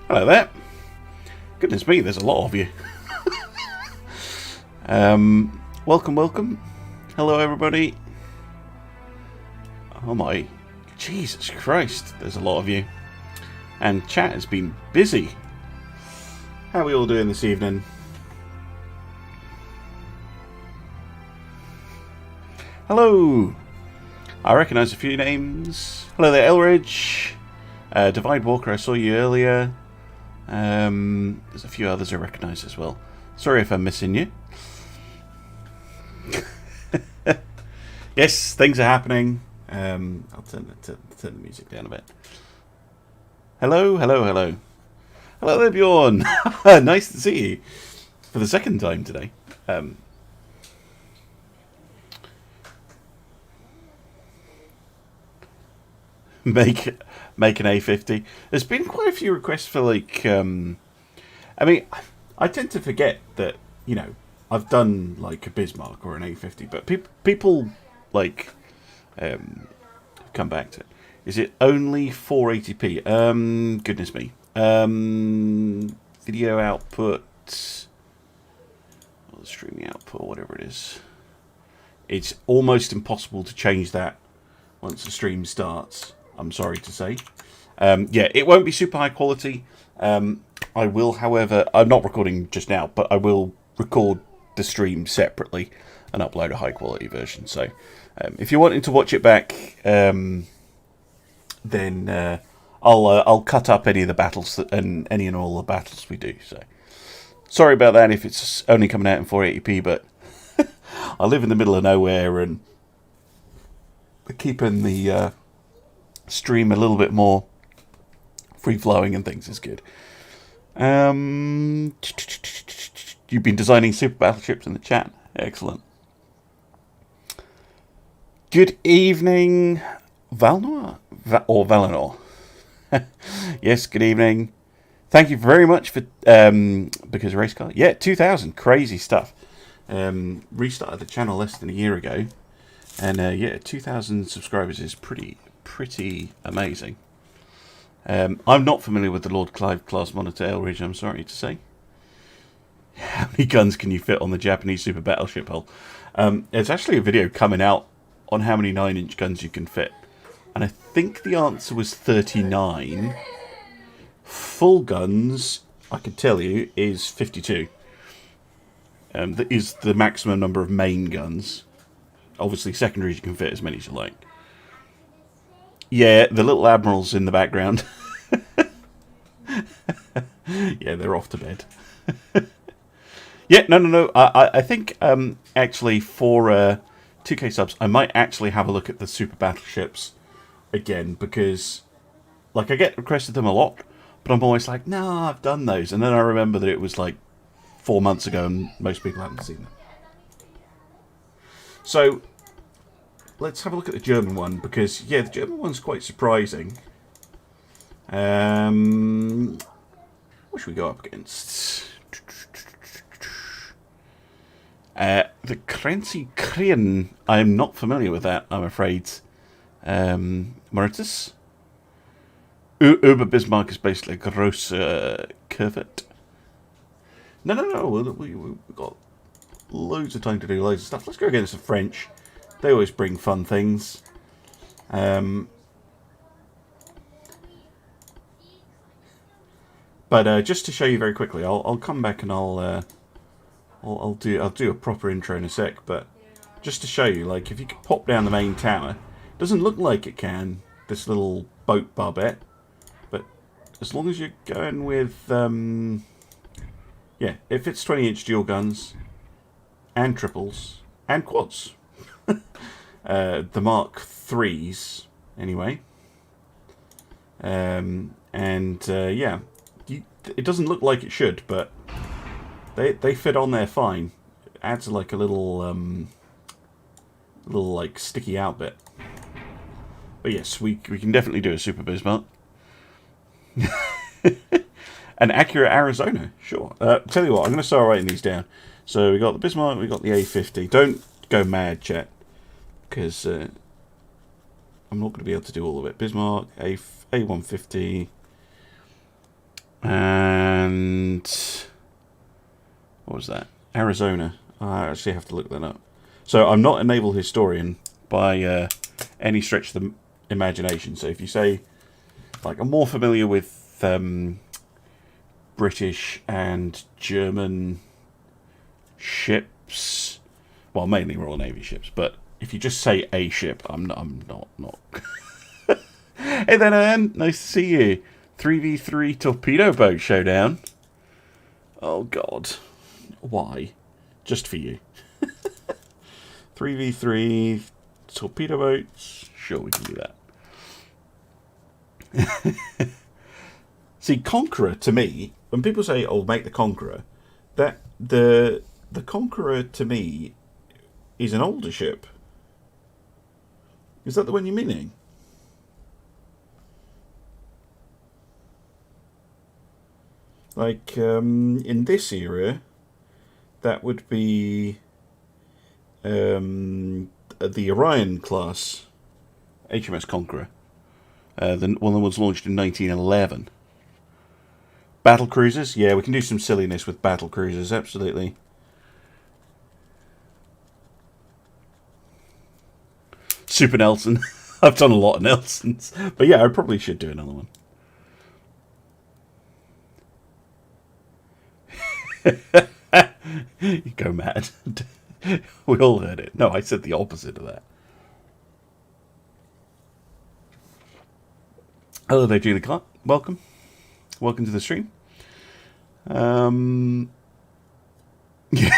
Hello there. Goodness me, there's a lot of you. Welcome. Hello, everybody. Oh my, Jesus Christ, there's a lot of you. And chat has been busy. How are we all doing this evening? Hello. I recognise a few names. Hello there, Elridge. Divide Walker, I saw you earlier. There's a few others I recognise as well. Sorry if I'm missing you. Yes, things are happening. I'll turn the music down a bit. Hello. Hello there, Bjorn. Nice to see you for the second time today. Make an A50. There's been quite a few requests for I mean, I tend to forget that I've done like a Bismarck or an A50, but people come back to it. Is it only 480p? Goodness me. Video output, or the streaming output, whatever it is. It's almost impossible to change that once the stream starts. I'm sorry to say. Yeah, it won't be super high quality. I will, however, I'm not recording just now, but I will record the stream separately and upload a high quality version. So, if you're wanting to watch it back, then I'll cut up any of the battles and any and all the battles we do. So, sorry about that if it's only coming out in 480p, but I live in the middle of nowhere and keeping the stream a little bit more free flowing and things is good. You've been designing super battleships in the chat. Excellent. Good evening, Valinor. Yes, good evening. Thank you very much for because race car. Yeah, 2,000, crazy stuff. Restarted the channel less than a year ago, and yeah, 2,000 subscribers is pretty amazing. I'm not familiar with the Lord Clive class monitor, Elridge, I'm sorry to say. How many guns can you fit on the Japanese super battleship hull? There's actually a video coming out on how many 9-inch guns you can fit. And I think the answer was 39. Full guns, I can tell you, is 52. That is the maximum number of main guns. Obviously, secondaries you can fit as many as you like. Yeah, the little admirals in the background. Yeah, they're off to bed. Yeah, no. I think actually for 2K subs, I might actually have a look at the super battleships again because, like, I get requested them a lot, but I'm always like, no, I've done those, and then I remember that it was like 4 months ago, and most people haven't seen them. So let's have a look at the German one because, yeah, the German one's quite surprising. What should we go up against? The Krenzi Krien. I'm not familiar with that, I'm afraid. Mauritius? Uber Bismarck is basically a gross curvet. No. We've got loads of time to do loads of stuff. Let's go against the French. They always bring fun things. But just to show you very quickly, I'll come back and I'll do a proper intro in a sec. But just to show you, like, if you could pop down the main tower, it doesn't look like it can. This little boat barbette, but as long as you're going with yeah, it fits 20-inch dual guns and triples and quads. The Mark IIIs, anyway. Yeah, it doesn't look like it should, but they fit on there fine. It adds like a little like sticky out bit. But yes, we can definitely do a Super Bismarck. An accurate Arizona, sure. Tell you what, I'm going to start writing these down. So we got the Bismarck, we got the A50. Don't go mad, chat, because I'm not going to be able to do all of it. Bismarck, A150. And what was that? Arizona. I actually have to look that up. So I'm not a naval historian by any stretch of the imagination. So if you say, like, I'm more familiar with British and German ships, well, mainly Royal Navy ships. But if you just say a ship, I'm not. Hey then, nice to see you. 3v3 torpedo boat showdown. Oh God, why? Just for you. 3v3 torpedo boats. Sure, we can do that. See, Conqueror to me, when people say, "Oh, make the Conqueror," that the Conqueror to me is an older ship. Is that the one you're meaning? Like, in this era, that would be the Orion class HMS Conqueror. The one that was launched in 1911. Battle cruisers? Yeah, we can do some silliness with battle cruisers, absolutely. Super Nelson. I've done a lot of Nelsons. But yeah, I probably should do another one. You go mad. We all heard it. No, I said the opposite of that. Hello there, Julie Clark. Welcome. Welcome to the stream. Yeah,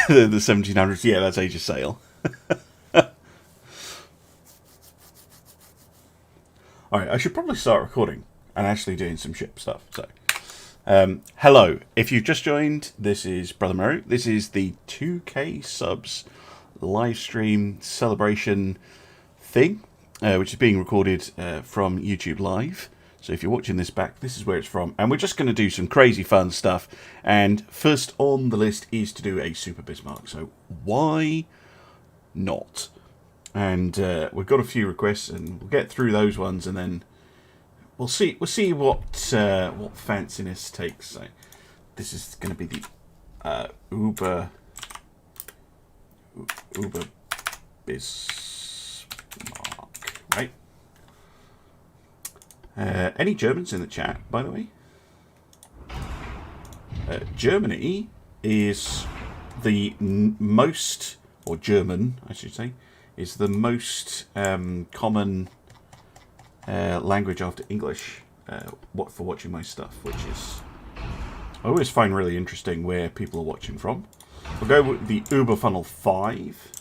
the 1700s. Yeah, that's Age of Sail. Alright, I should probably start recording and actually doing some ship stuff. So, hello. If you've just joined, this is Brother Maru. This is the 2K subs live stream celebration thing, which is being recorded from YouTube Live. So if you're watching this back, this is where it's from. And we're just going to do some crazy fun stuff. And first on the list is to do a Super Bismarck. So why not? And we've got a few requests, and we'll get through those ones, and then we'll see what fanciness takes. So this is going to be the Uber Bismarck, right? Any Germans in the chat, by the way? Germany is the most, or German, I should say, is the most common language after English for watching my stuff, which is I always find really interesting where people are watching from. We'll go with the Uber Funnel 5.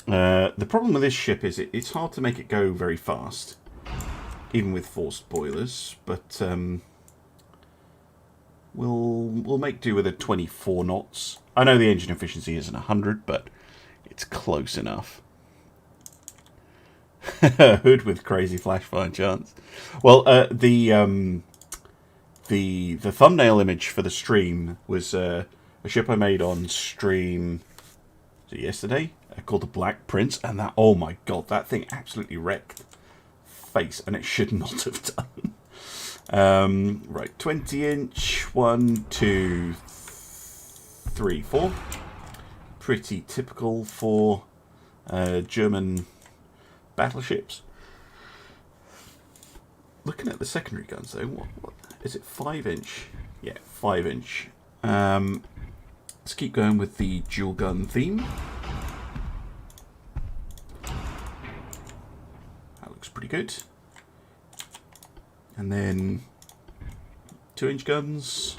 The problem with this ship is it's hard to make it go very fast, even with forced boilers, but we'll make do with a 24 knots. I know the engine efficiency isn't 100, but it's close enough. Hood with crazy flash fire chance. Well, the thumbnail image for the stream was a ship I made on stream yesterday called the Black Prince, and that, oh my god, that thing absolutely wrecked face, and it should not have done. Right, 20-inch, 1, 2, 3, 4. Pretty typical for German battleships. Looking at the secondary guns though, what is it? 5-inch? Yeah, 5-inch. Let's keep going with the dual gun theme. That looks pretty good. And then 2-inch guns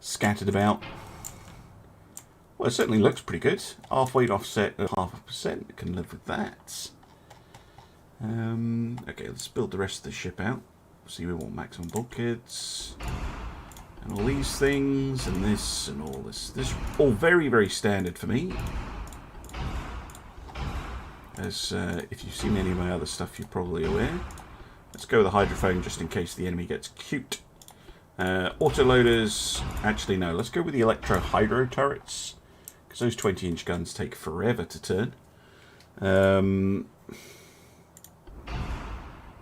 scattered about. Well, it certainly looks pretty good. Half weight offset at 0.5%. Can live with that. Okay, let's build the rest of the ship out. See, we want maximum bulkheads. And all these things, and this, and all this. This is all very, very standard for me. As if you've seen any of my other stuff, you're probably aware. Let's go with the hydrophone just in case the enemy gets cute. Autoloaders. Actually, no. Let's go with the electro-hydro turrets. Because those 20-inch guns take forever to turn.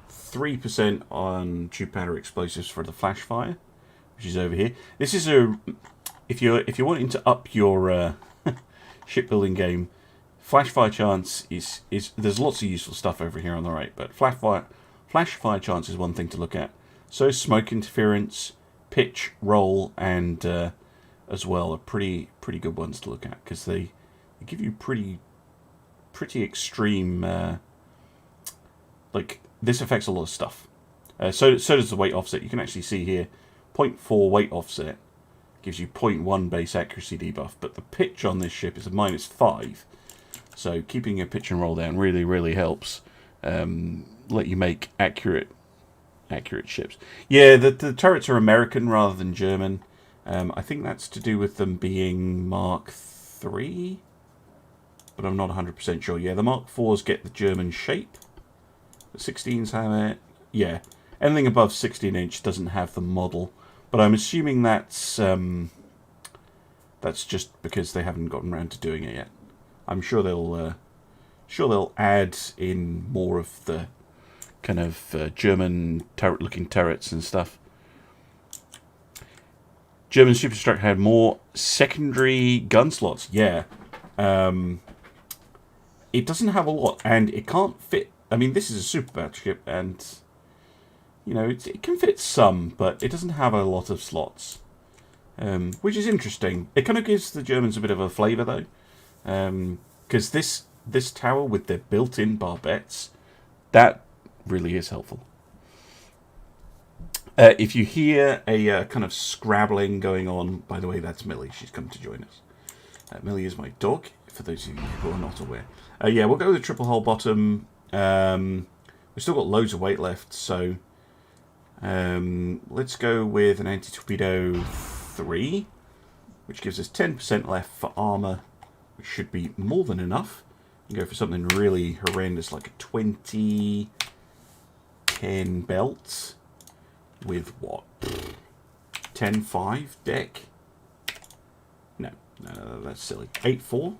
3 3% on tube powder explosives for the flash fire, which is over here. This is a if you're wanting to up your shipbuilding game, flash fire chance is there's lots of useful stuff over here on the right, but flash fire chance is one thing to look at. So smoke interference, pitch, roll, and as well are pretty good ones to look at, because they give you pretty extreme. Like, this affects a lot of stuff. So does the weight offset. You can actually see here, 0.4 weight offset gives you 0.1 base accuracy debuff, but the pitch on this ship is a -5. So keeping your pitch and roll down really helps let you make accurate ships. Yeah, the turrets are American rather than German. I think that's to do with them being Mark III, but I'm not 100% sure. Yeah, the Mark IVs get the German shape. The 16s have it. Yeah, anything above 16-inch doesn't have the model, but I'm assuming that's just because they haven't gotten around to doing it yet. I'm sure they'll add in more of the kind of German turret-looking turrets and stuff. German superstructure had more secondary gun slots. Yeah, it doesn't have a lot, and it can't fit. I mean, this is a super battleship, and you know it can fit some, but it doesn't have a lot of slots, which is interesting. It kind of gives the Germans a bit of a flavour, though, because this tower with their built-in barbettes, that really is helpful. If you hear a kind of scrabbling going on, by the way, that's Millie. She's come to join us. Millie is my dog, for those of you who are not aware. Yeah, we'll go with a triple hull bottom. We've still got loads of weight left, so let's go with an anti-torpedo 3, which gives us 10% left for armour, which should be more than enough. You can go for something really horrendous, like a 20-10 belt with what? 10-5 deck? No, that's silly. 8-4?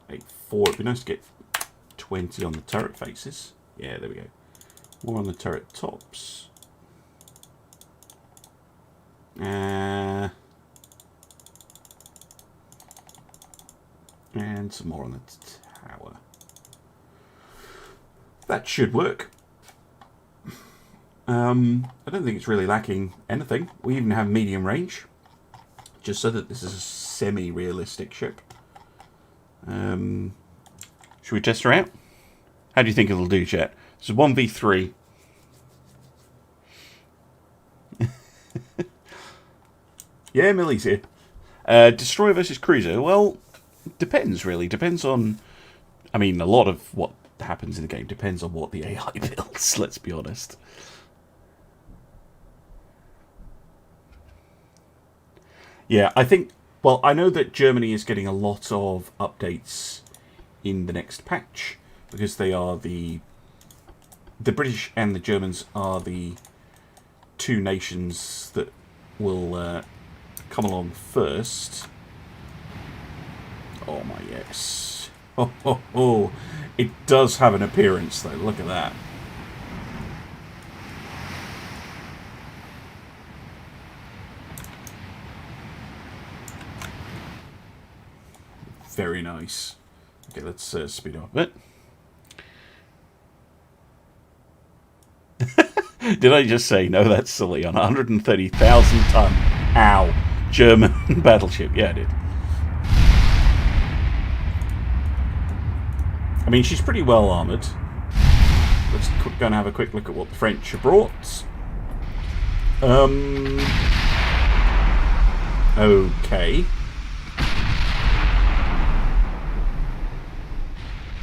8-4. It'd be nice to get 20 on the turret faces. Yeah, there we go. More on the turret tops. And some more on the tower. That should work. I don't think it's really lacking anything. We even have medium range, just so that this is a semi-realistic ship. Should we test her out? How do you think it'll do, chat? This is 1v3. Yeah, Millie's here. Destroyer versus cruiser. Well, depends, really. Depends on... I mean, a lot of what happens in the game depends on what the AI builds, let's be honest. Yeah, I think... Well, I know that Germany is getting a lot of updates in the next patch, because they are the British and the Germans are the two nations that will come along first. Oh my, yes. Oh, it does have an appearance, though. Look at that. Very nice. Okay, let's speed up a bit. Did I just say, no, that's silly, on 130,000 ton, ow, German battleship? Yeah, I did. I mean, she's pretty well armoured. Let's go and have a quick look at what the French have brought. Okay.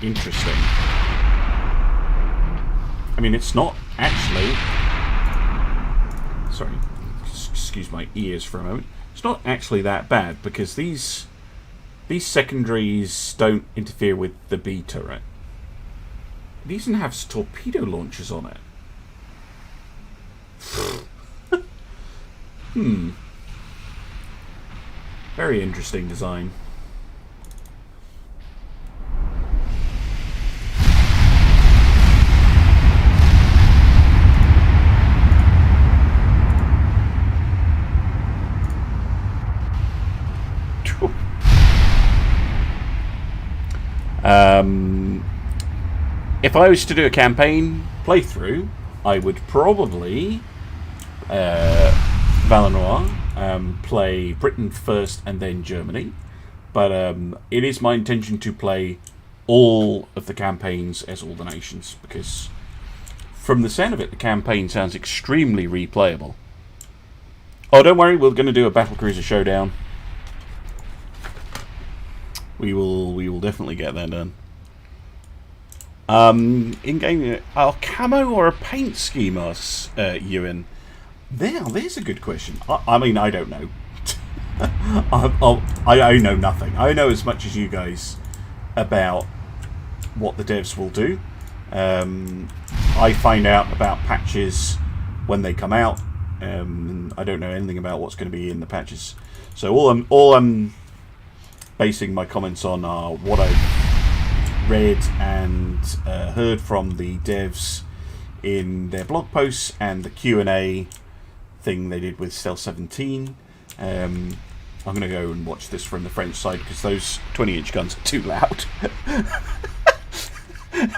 Interesting. I mean, it's not actually... Sorry, excuse my ears for a moment. It's not actually that bad, because these secondaries don't interfere with the B turret. It even has torpedo launchers on it. Very interesting design. If I was to do a campaign playthrough, I would probably Valenoir, play Britain first and then Germany. But it is my intention to play all of the campaigns as all the nations, because from the sound of it, the campaign sounds extremely replayable. Oh, don't worry, we're going to do a Battlecruiser showdown. We will definitely get that done. In-game, camo or a paint scheme, Ewan? There's a good question. I mean, I don't know. I know nothing. I know as much as you guys about what the devs will do. I find out about patches when they come out. I don't know anything about what's going to be in the patches. So all I'm basing my comments on are what I've read and heard from the devs in their blog posts and the Q&A thing they did with Cell 17. I'm going to go and watch this from the French side because those 20-inch guns are too loud.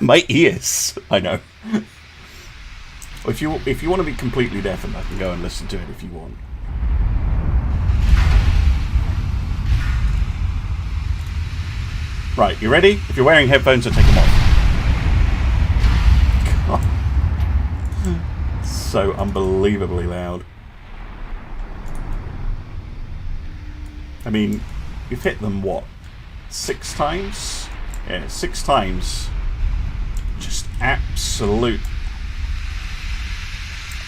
My ears, I know. If you want to be completely deafened, I can go and listen to it if you want. Right, you ready? If you're wearing headphones, I'll take them off. God. So unbelievably loud. I mean, you've hit them, what, 6 times? Yeah, 6 times. Just absolute.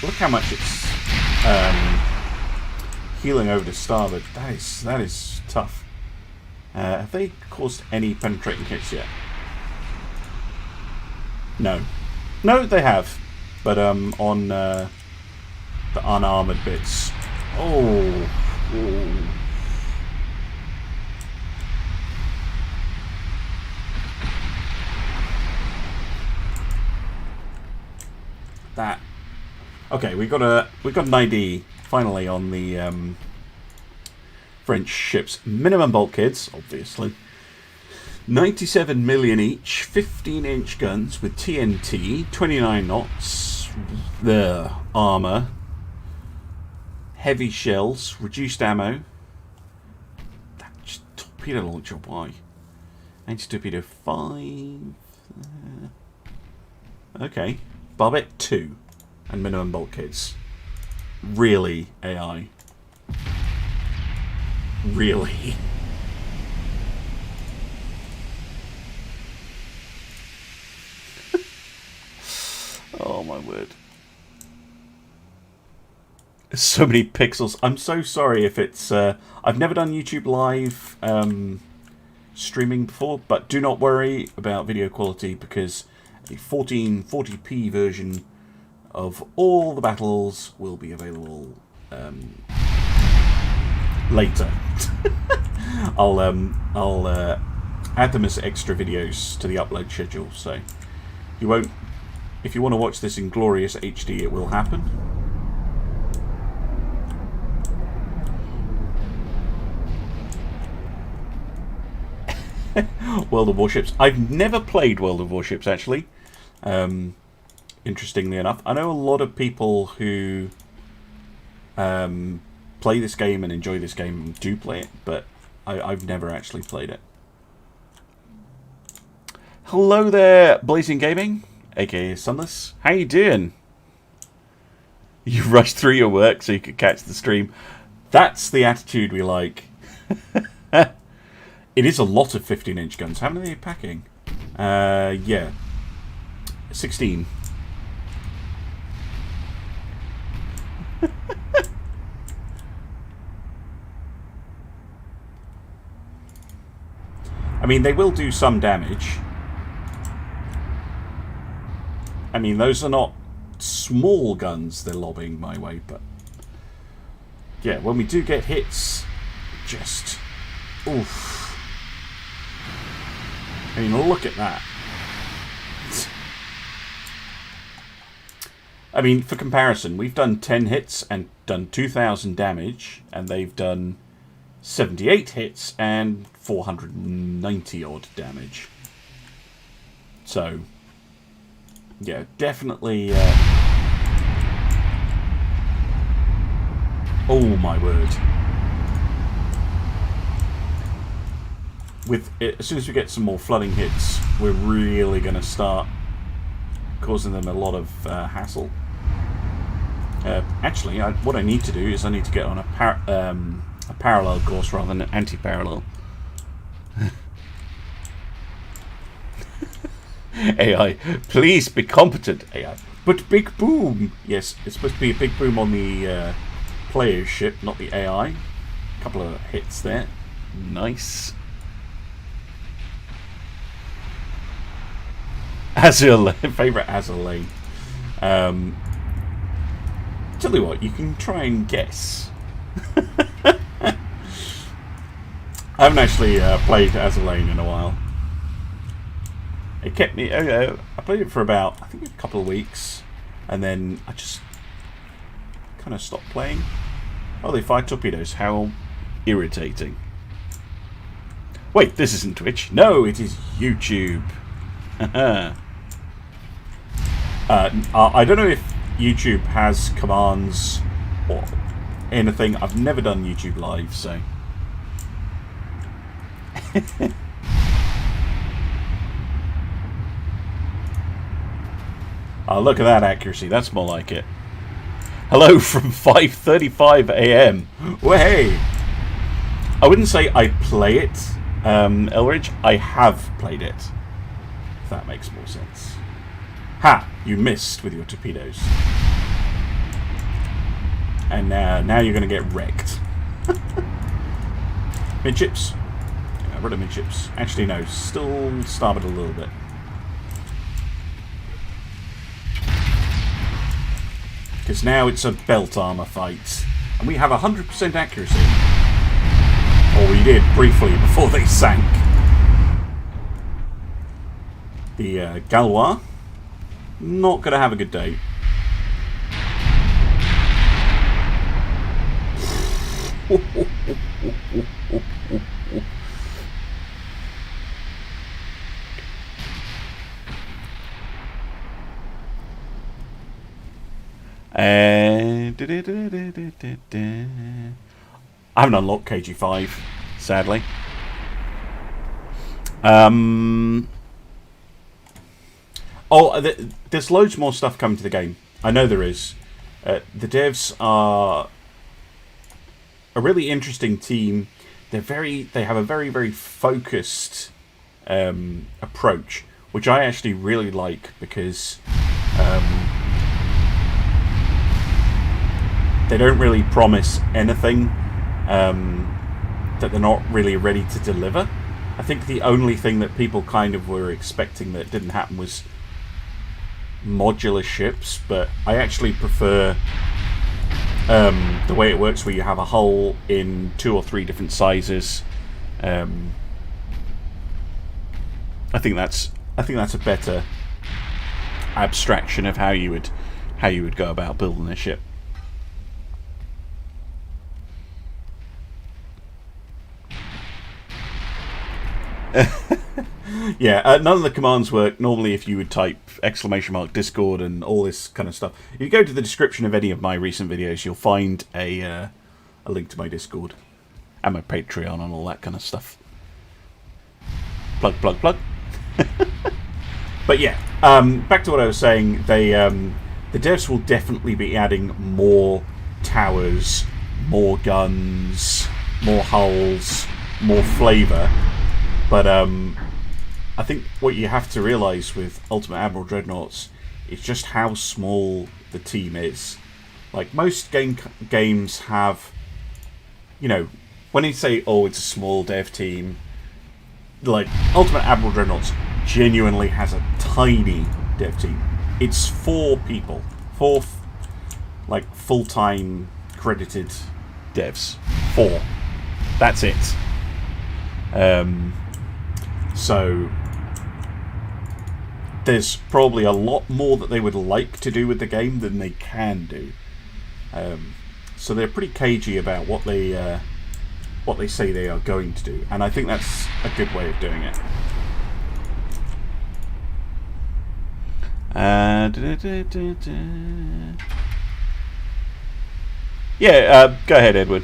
Look how much it's healing over to starboard. That is tough. Have they caused any penetrating hits yet? No. No, they have. But on the unarmored bits. Oh. Ooh. That. Okay, we got an ID finally on the French ships. Minimum bulkheads, obviously. 97 million each, 15-inch guns with TNT, 29 knots, the armor, heavy shells, reduced ammo. That torpedo launcher, why? Anti-torpedo 5. Okay. Barbette 2 and minimum bulkheads. Really, AI? Really? Oh my word. So many pixels. I'm so sorry if it's... I've never done YouTube Live streaming before, but do not worry about video quality because a 1440p version of all the battles will be available later. I'll add them as extra videos to the upload schedule, so you won't. If you want to watch this in glorious HD, it will happen. World of Warships. I've never played World of Warships, actually. Interestingly enough, I know a lot of people who play this game and enjoy this game and do play it, but I've never actually played it. Hello there, Blazing Gaming, aka Sunless. How you doing? You rushed through your work so you could catch the stream. That's the attitude we like. It is a lot of 15-inch guns. How many are they packing? Yeah. 16. I mean, they will do some damage. I mean, those are not small guns they're lobbing my way, but... yeah, when we do get hits, just... oof. I mean, look at that. I mean, for comparison, we've done 10 hits and done 2,000 damage, and they've done 78 hits and 490 odd damage. So, yeah, definitely. Oh my word! With it, as soon as we get some more flooding hits, we're really going to start causing them a lot of hassle. Actually, what I need to do is I need to get on a parallel course rather than an anti-parallel. AI, please be competent. AI, but big boom. Yes, it's supposed to be a big boom on the player's ship, not the AI. A couple of hits there. Nice. Azul, favorite Azul lane. Tell you what, you can try and guess. I haven't actually played Azul lane in a while. It kept me. I played it for about, I think, a couple of weeks, and then I just kind of stopped playing. Oh, they fire torpedoes. How irritating. Wait, this isn't Twitch. No, it is YouTube. I don't know if YouTube has commands or anything. I've never done YouTube Live, so. Oh, look at that accuracy. That's more like it. Hello from 5:35 a.m. Well, hey. I wouldn't say I play it, Elridge. I have played it. If that makes more sense. Ha! You missed with your torpedoes. And now you're going to get wrecked. Midships. Get rid of midships. Actually, no. Still starboard a little bit. Because now it's a belt armor fight. And we have 100% accuracy. Or we did, briefly, before they sank. The Galois. Not going to have a good day. And I haven't unlocked KG5, sadly. There's loads more stuff coming to the game. I know there is. The devs are a really interesting team. They have a very, very focused approach, which I actually really like because they don't really promise anything that they're not really ready to deliver. I think the only thing that people kind of were expecting that didn't happen was modular ships, but I actually prefer the way it works, where you have a hull in 2 or 3 different sizes. I think that's a better abstraction of how you would go about building a ship. Yeah, none of the commands work normally if you would type !Discord and all this kind of stuff. If you go to the description of any of my recent videos, you'll find a link to my Discord and my Patreon and all that kind of stuff. Plug, plug, plug. But yeah, back to what I was saying. The devs will definitely be adding more towers, more guns, more hulls, more flavour. But I think what you have to realise with Ultimate Admiral Dreadnoughts is just how small the team is. Like, most games have, you know, when you say, oh, it's a small dev team, like, Ultimate Admiral Dreadnoughts genuinely has a tiny dev team. It's 4 people. 4, like, full-time credited devs. 4. That's it. So there's probably a lot more that they would like to do with the game than they can do. So they're pretty cagey about what they say they are going to do, and I think that's a good way of doing it. Yeah, go ahead, Edward.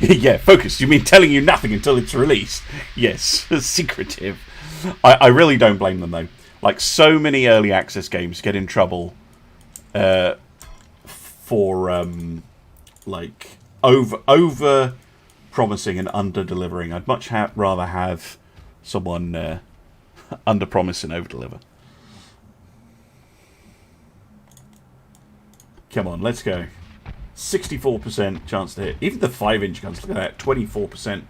Yeah, focus. You mean telling you nothing until it's released? Yes, secretive. I really don't blame them, though. Like, so many early access games get in trouble for, like, over promising and under delivering. I'd much rather have someone under promise and over deliver. Come on, let's go. 64% chance to hit. Even the 5-inch guns, look at that, 24%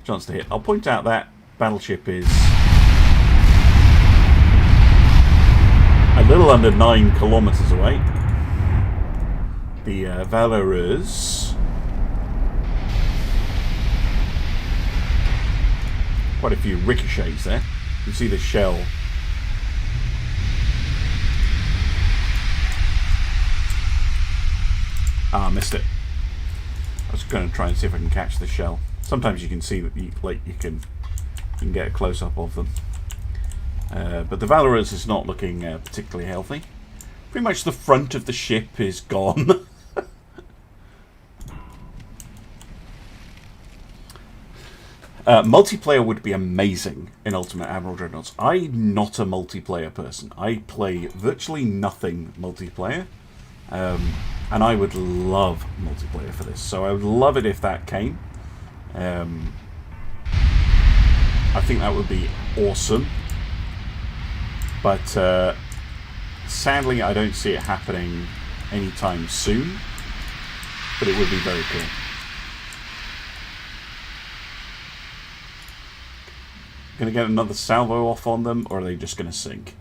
chance to hit. I'll point out that battleship is a little under 9 kilometers away. The Valorous, quite a few ricochets there. You can see the shell. Ah, missed it. I was going to try and see if I can catch the shell. Sometimes you can see that you can get a close up of them. But the Valorous is not looking particularly healthy. Pretty much the front of the ship is gone. Multiplayer would be amazing in Ultimate Admiral Dreadnoughts. I'm not a multiplayer person. I play virtually nothing multiplayer. And I would love multiplayer for this. So I would love it if that came. I think that would be awesome. But sadly, I don't see it happening anytime soon. But it would be very cool. Going to get another salvo off on them, or are they just going to sink?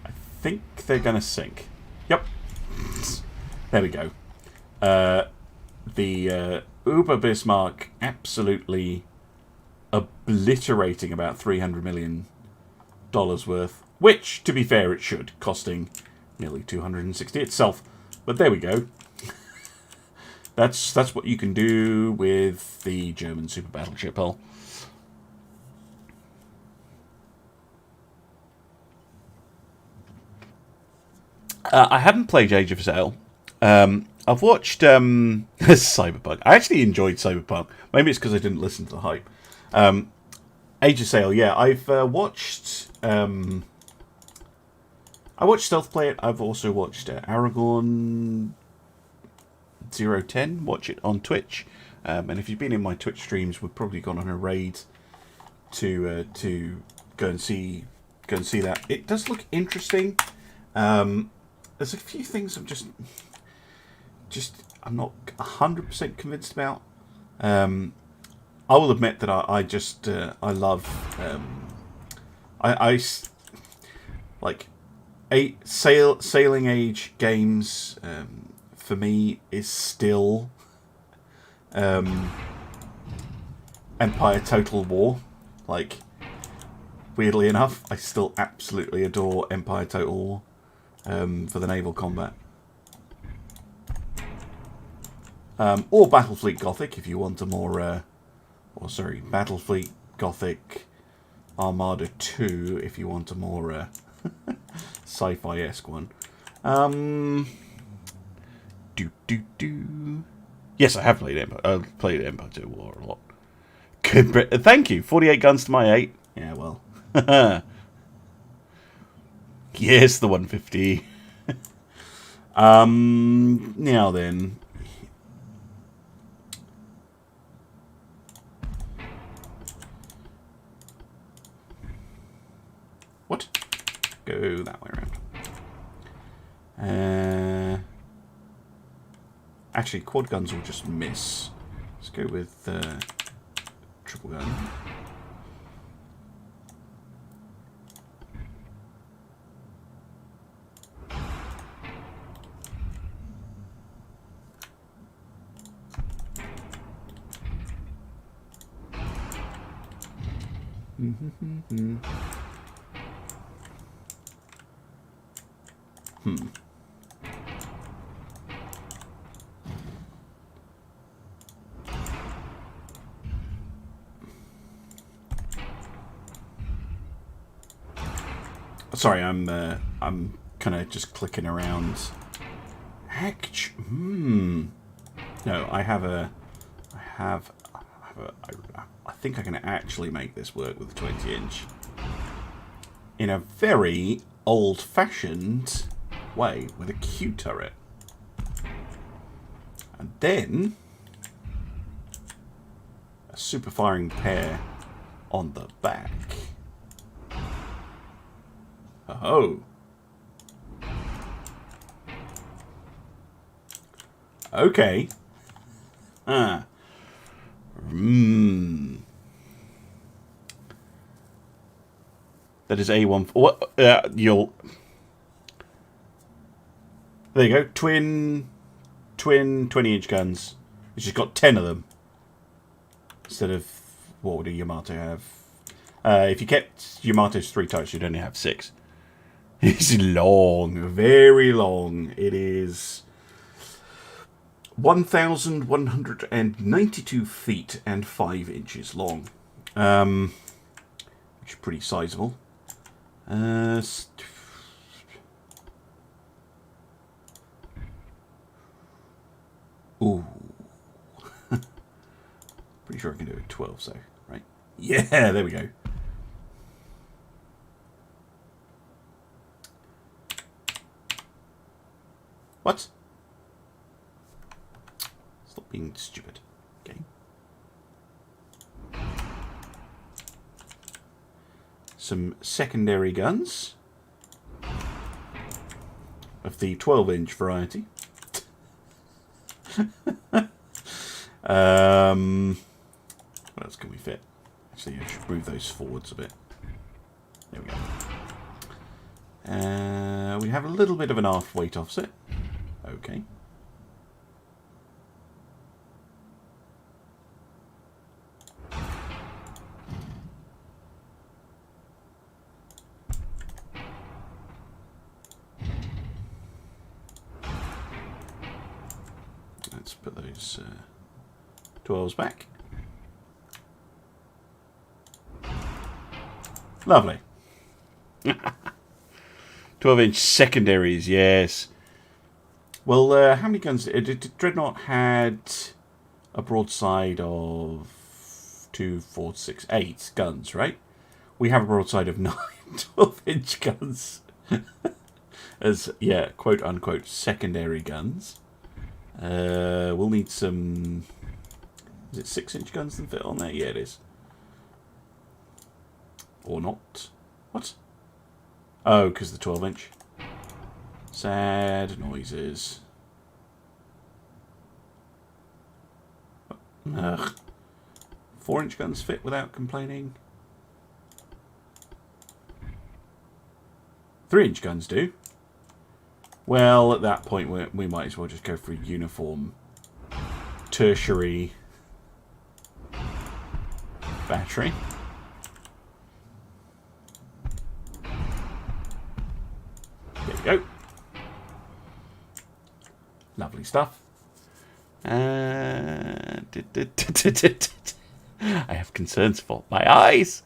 I think they're going to sink. Yep. There we go. The Uber Bismarck absolutely obliterating about $300 million worth, which, to be fair, it should, costing nearly 260 itself. But there we go. That's what you can do with the German super battleship hull. I haven't played Age of Sail. I've watched Cyberpunk. I actually enjoyed Cyberpunk. Maybe it's because I didn't listen to the hype. Age of Sail, yeah. I've watched... I watched Stealth play it. I've also watched Aragorn 010 watch it on Twitch. And if you've been in my Twitch streams, we've probably gone on a raid to go and see that. It does look interesting. There's a few things I'm I'm not 100% convinced about. I will admit that I love like sailing age games. For me, is still Empire Total War. Like, weirdly enough, I still absolutely adore Empire Total War for the naval combat. Or Battlefleet Gothic if you want a more... Battlefleet Gothic Armada 2 if you want a more sci-fi-esque one. Yes, I have played Empire. I've played Empire Total War a lot. Thank you. 48 guns to my 8. Yeah, well. Yes, the 150. Now then. What? Go that way around. Actually, quad guns will just miss. Let's go with triple gun. Sorry, I'm kind of just clicking around. No, I think I can actually make this work with a 20-inch in a very old-fashioned way with a Q turret, and then a super firing pair on the back. Oh. Okay. That is A1. What? You'll. There you go. Twin 20-inch guns. It's just got 10 of them. Instead of, what would a Yamato have? If you kept Yamato's 3 types, you'd only have 6. It's long. Very long. It is 1,192 feet and 5 inches long. Which is pretty sizable. Ooh. Pretty sure I can do it 12, so, right? Yeah, there we go. What? Stop being stupid. Okay. Some secondary guns of the 12-inch variety. What else can we fit? Actually, I should move those forwards a bit. There we go. We have a little bit of an aft weight offset. Okay. Let's put those 12s back. Lovely. 12-inch secondaries, yes. Well, how many guns? Dreadnought had a broadside of 2, 4, 6, 8 guns, right? We have a broadside of 9 12-inch guns. As, yeah, quote-unquote secondary guns. We'll need some... Is it 6-inch guns that fit on there? Yeah, it is. Or not. What? Oh, because the 12-inch. Sad noises. Ugh. 4-inch guns fit without complaining. 3-inch guns do. Well, at that point, we might as well just go for a uniform tertiary battery. There we go. Lovely stuff. I have concerns for my eyes.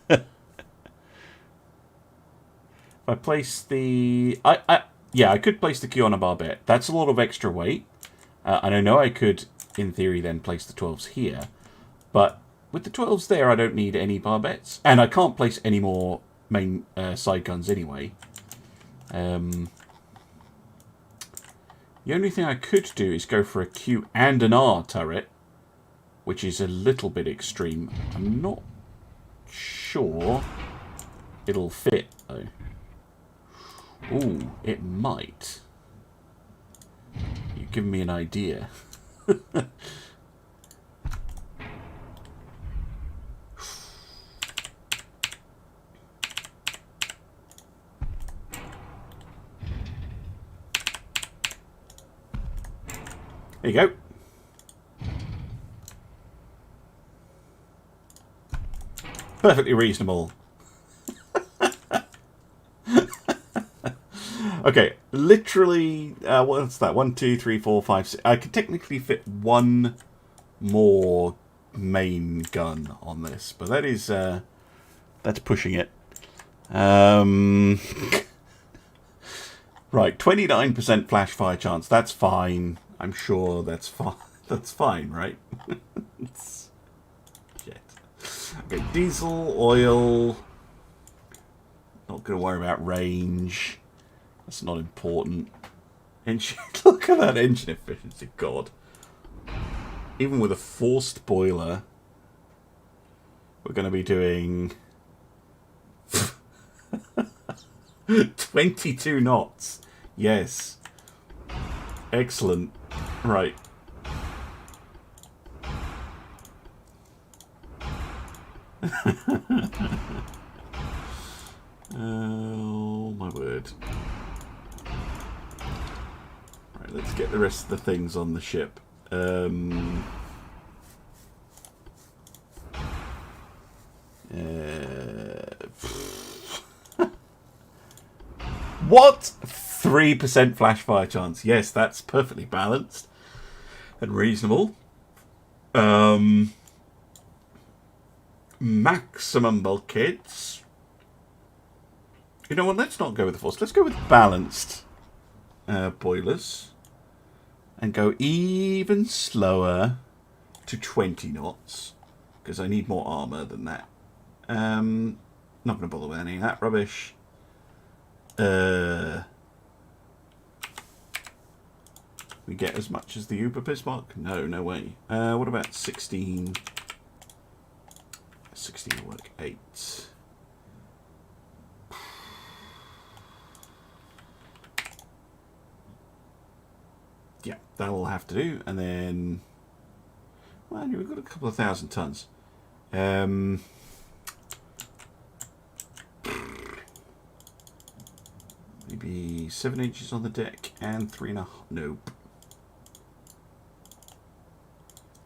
If I place the... Yeah, I could place the Q on a barbette. That's a lot of extra weight. And I know I could, in theory, then place the 12s here. But with the 12s there, I don't need any barbettes. And I can't place any more main side guns anyway. The only thing I could do is go for a Q and an R turret, which is a little bit extreme. I'm not sure it'll fit, though. Ooh, it might. You've given me an idea. There you go. Perfectly reasonable. Okay, literally, what's that? 1, 2, 3, 4, 5, 6. I could technically fit one more main gun on this, but that is, that's pushing it. Right, 29% flash fire chance. That's fine. I'm sure that's fine. That's fine, right? Shit. Okay, diesel, oil. Not going to worry about range. That's not important. Engine. Look at that engine efficiency. God. Even with a forced boiler, we're going to be doing 22 knots. Yes. Excellent. Right. Oh my word. Right, let's get the rest of the things on the ship. What? 3% flash fire chance. Yes, that's perfectly balanced and reasonable. Maximum bulkheads. You know what? Let's not go with the force. Let's go with balanced boilers. And go even slower to 20 knots. Because I need more armour than that. Not going to bother with any of that rubbish. We get as much as the Uber Bismarck? No, no way. What about 16? 16 will work. 8. Yeah, that'll have to do. And then, well, we've got a couple of thousand tons. Maybe 7 inches on the deck and 3.5. Nope.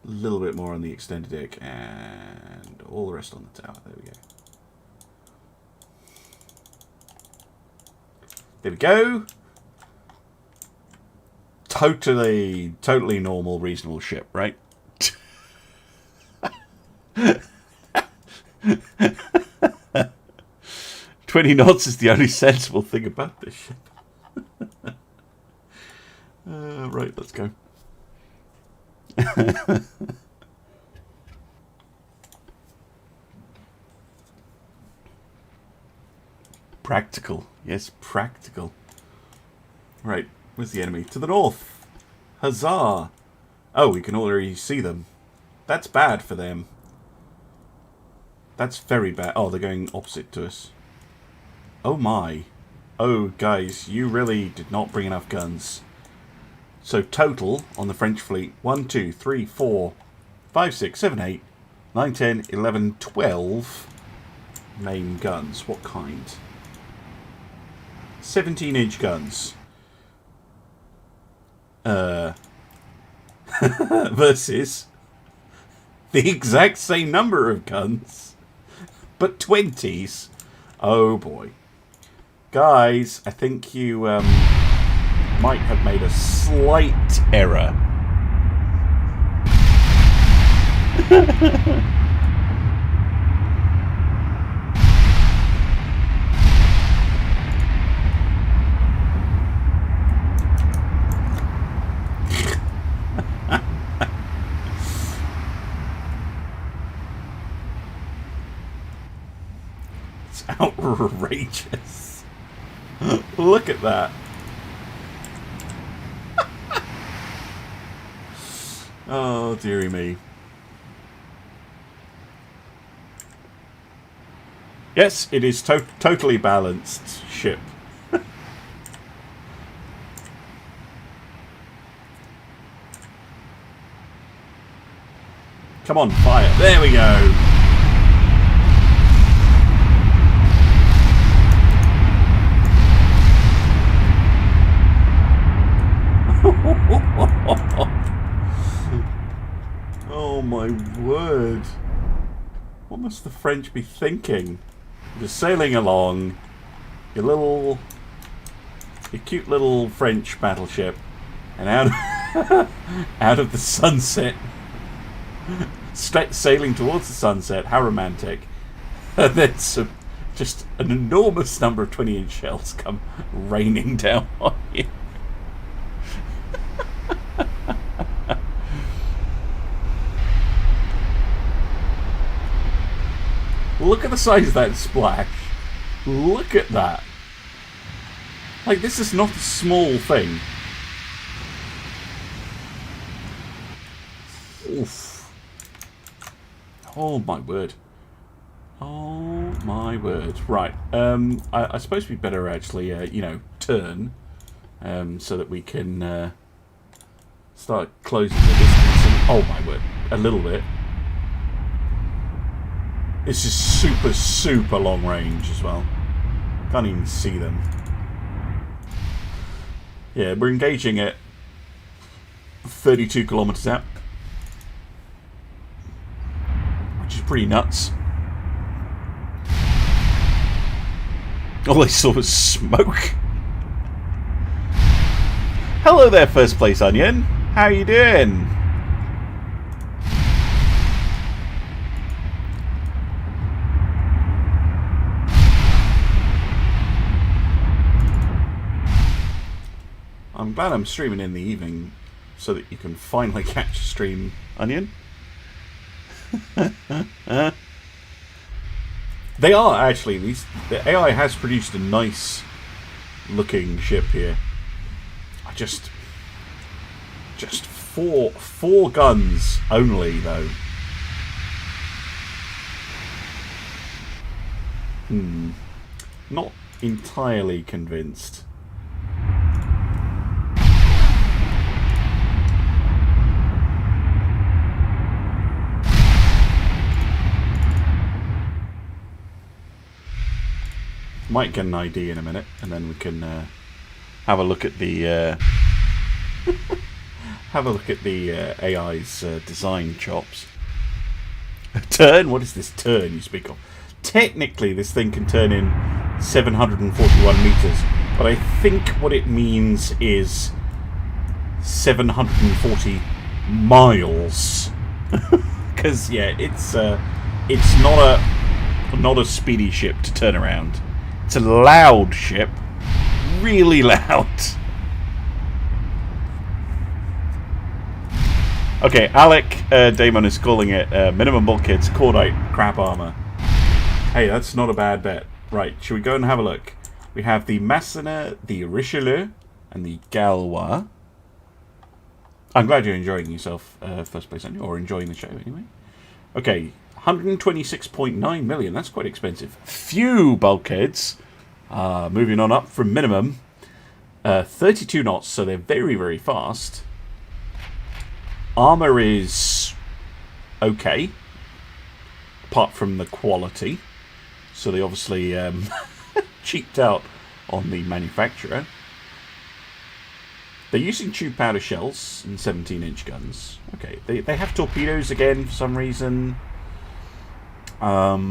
A little bit more on the extended deck and all the rest on the tower. There we go. There we go. Totally normal, reasonable ship, right? 20 knots is the only sensible thing about this ship. Right, let's go. Practical. Yes, practical. Right, where's the enemy? To the north. Huzzah! Oh, we can already see them. That's bad for them. That's very bad. Oh, they're going opposite to us. Oh my. Oh, guys, you really did not bring enough guns. So total on the French fleet, 1, 2, 3, 4, 5, 6, 7, 8, 9, 10, 11, 12 main guns. What kind? 17-inch guns. Versus the exact same number of guns, but 20s. Oh boy. Guys, I think you might have made a slight error. It's outrageous. Look at that. Oh, dearie me. Yes, it is totally balanced ship. Come on, fire. There we go. Oh my word. What must the French be thinking? You're sailing along, your cute little French battleship, and out of the sunset, sailing towards the sunset, how romantic. And then some just an enormous number of 20-inch shells come raining down on you. Look at the size of that splash. Look at that. Like, this is not a small thing. Oof. Oh my word. Oh my word. Right. I suppose we better actually, you know, turn. So that we can start closing the distance. And, oh my word. A little bit. This is super, super long range as well. Can't even see them. Yeah, we're engaging at 32 kilometers out, which is pretty nuts. All I saw was smoke. Hello there, First Place Onion. How you doing? I'm glad I'm streaming in the evening so that you can finally catch a stream, Onion. They are actually, the AI has produced a nice looking ship here. I just four guns only though. Not entirely convinced. Might get an ID in a minute, and then we can have a look at the AI's design chops. A turn? What is this turn you speak of? Technically, this thing can turn in 741 meters, but I think what it means is 740 miles. Because yeah, it's not a speedy ship to turn around. It's a loud ship. Really loud. Okay, Alec Damon is calling it minimum bulkheads, cordite, crap armor. Hey, that's not a bad bet. Right, should we go and have a look? We have the Massena, the Richelieu, and the Galois. I'm glad you're enjoying yourself, First Place, or enjoying the show anyway. Okay, 126.9 million. That's quite expensive. Few bulkheads. Moving on up from minimum. 32 knots, so they're very, very fast. Armor is okay, apart from the quality. So they obviously cheaped out on the manufacturer. They're using tube powder shells and 17-inch guns. Okay, they have torpedoes again for some reason. Let's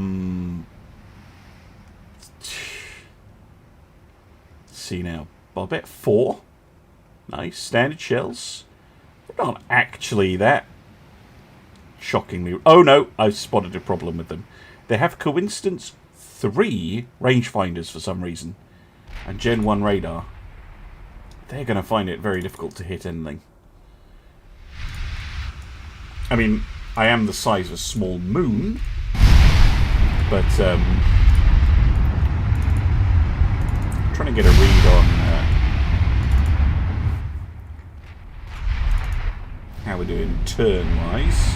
see now. Barbette 4. Nice. Standard shells. They're not actually that shockingly... Oh no, I've spotted a problem with them. They have coincidence 3 rangefinders for some reason. And Gen 1 radar. They're going to find it very difficult to hit anything. I mean, I am the size of a small moon, but trying to get a read on how we're doing turn-wise.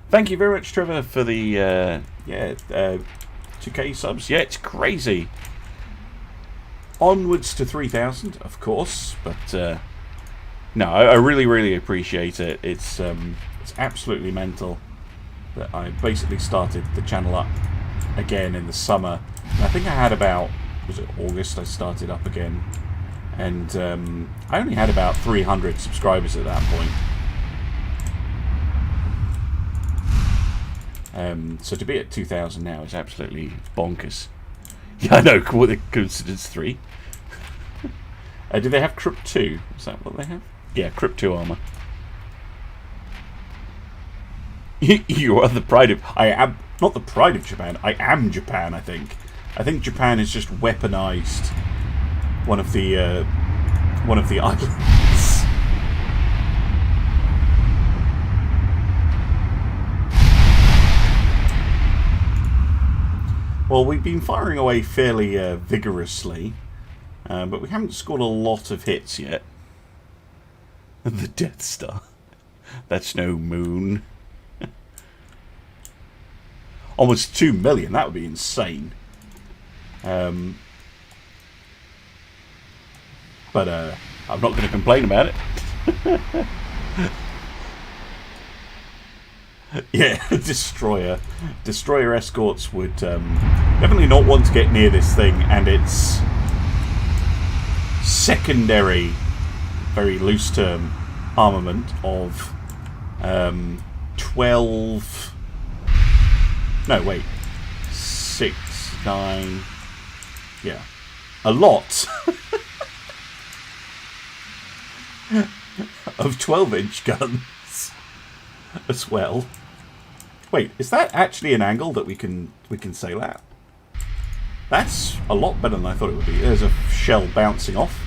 Thank you very much, Trevor, for the 2K subs. Yeah, it's crazy. Onwards to 3,000, of course, but no, I really, really appreciate it. It's absolutely mental that I basically started the channel up again in the summer. And I think I had about, was it August I started up again, and I only had about 300 subscribers at that point. So to be at 2,000 now is absolutely bonkers. Yeah, I know. Coincidence 3. Do they have Crypt 2? Is that what they have? Yeah, Crypt 2 armor. You are the pride of... I am... Not the pride of Japan. I am Japan, I think. I think Japan has just weaponized one of the islands. Well, we've been firing away fairly vigorously, but we haven't scored a lot of hits yet. The Death Star. That's no moon. Almost 2 million. That would be insane. But I'm not going to complain about it. Yeah, destroyer escorts would definitely not want to get near this thing and its secondary, very loose term, armament of 12... No, wait. 6, 9... Yeah. A lot of 12-inch guns as well. Wait, is that actually an angle that we can sail at? That's a lot better than I thought it would be. There's a shell bouncing off.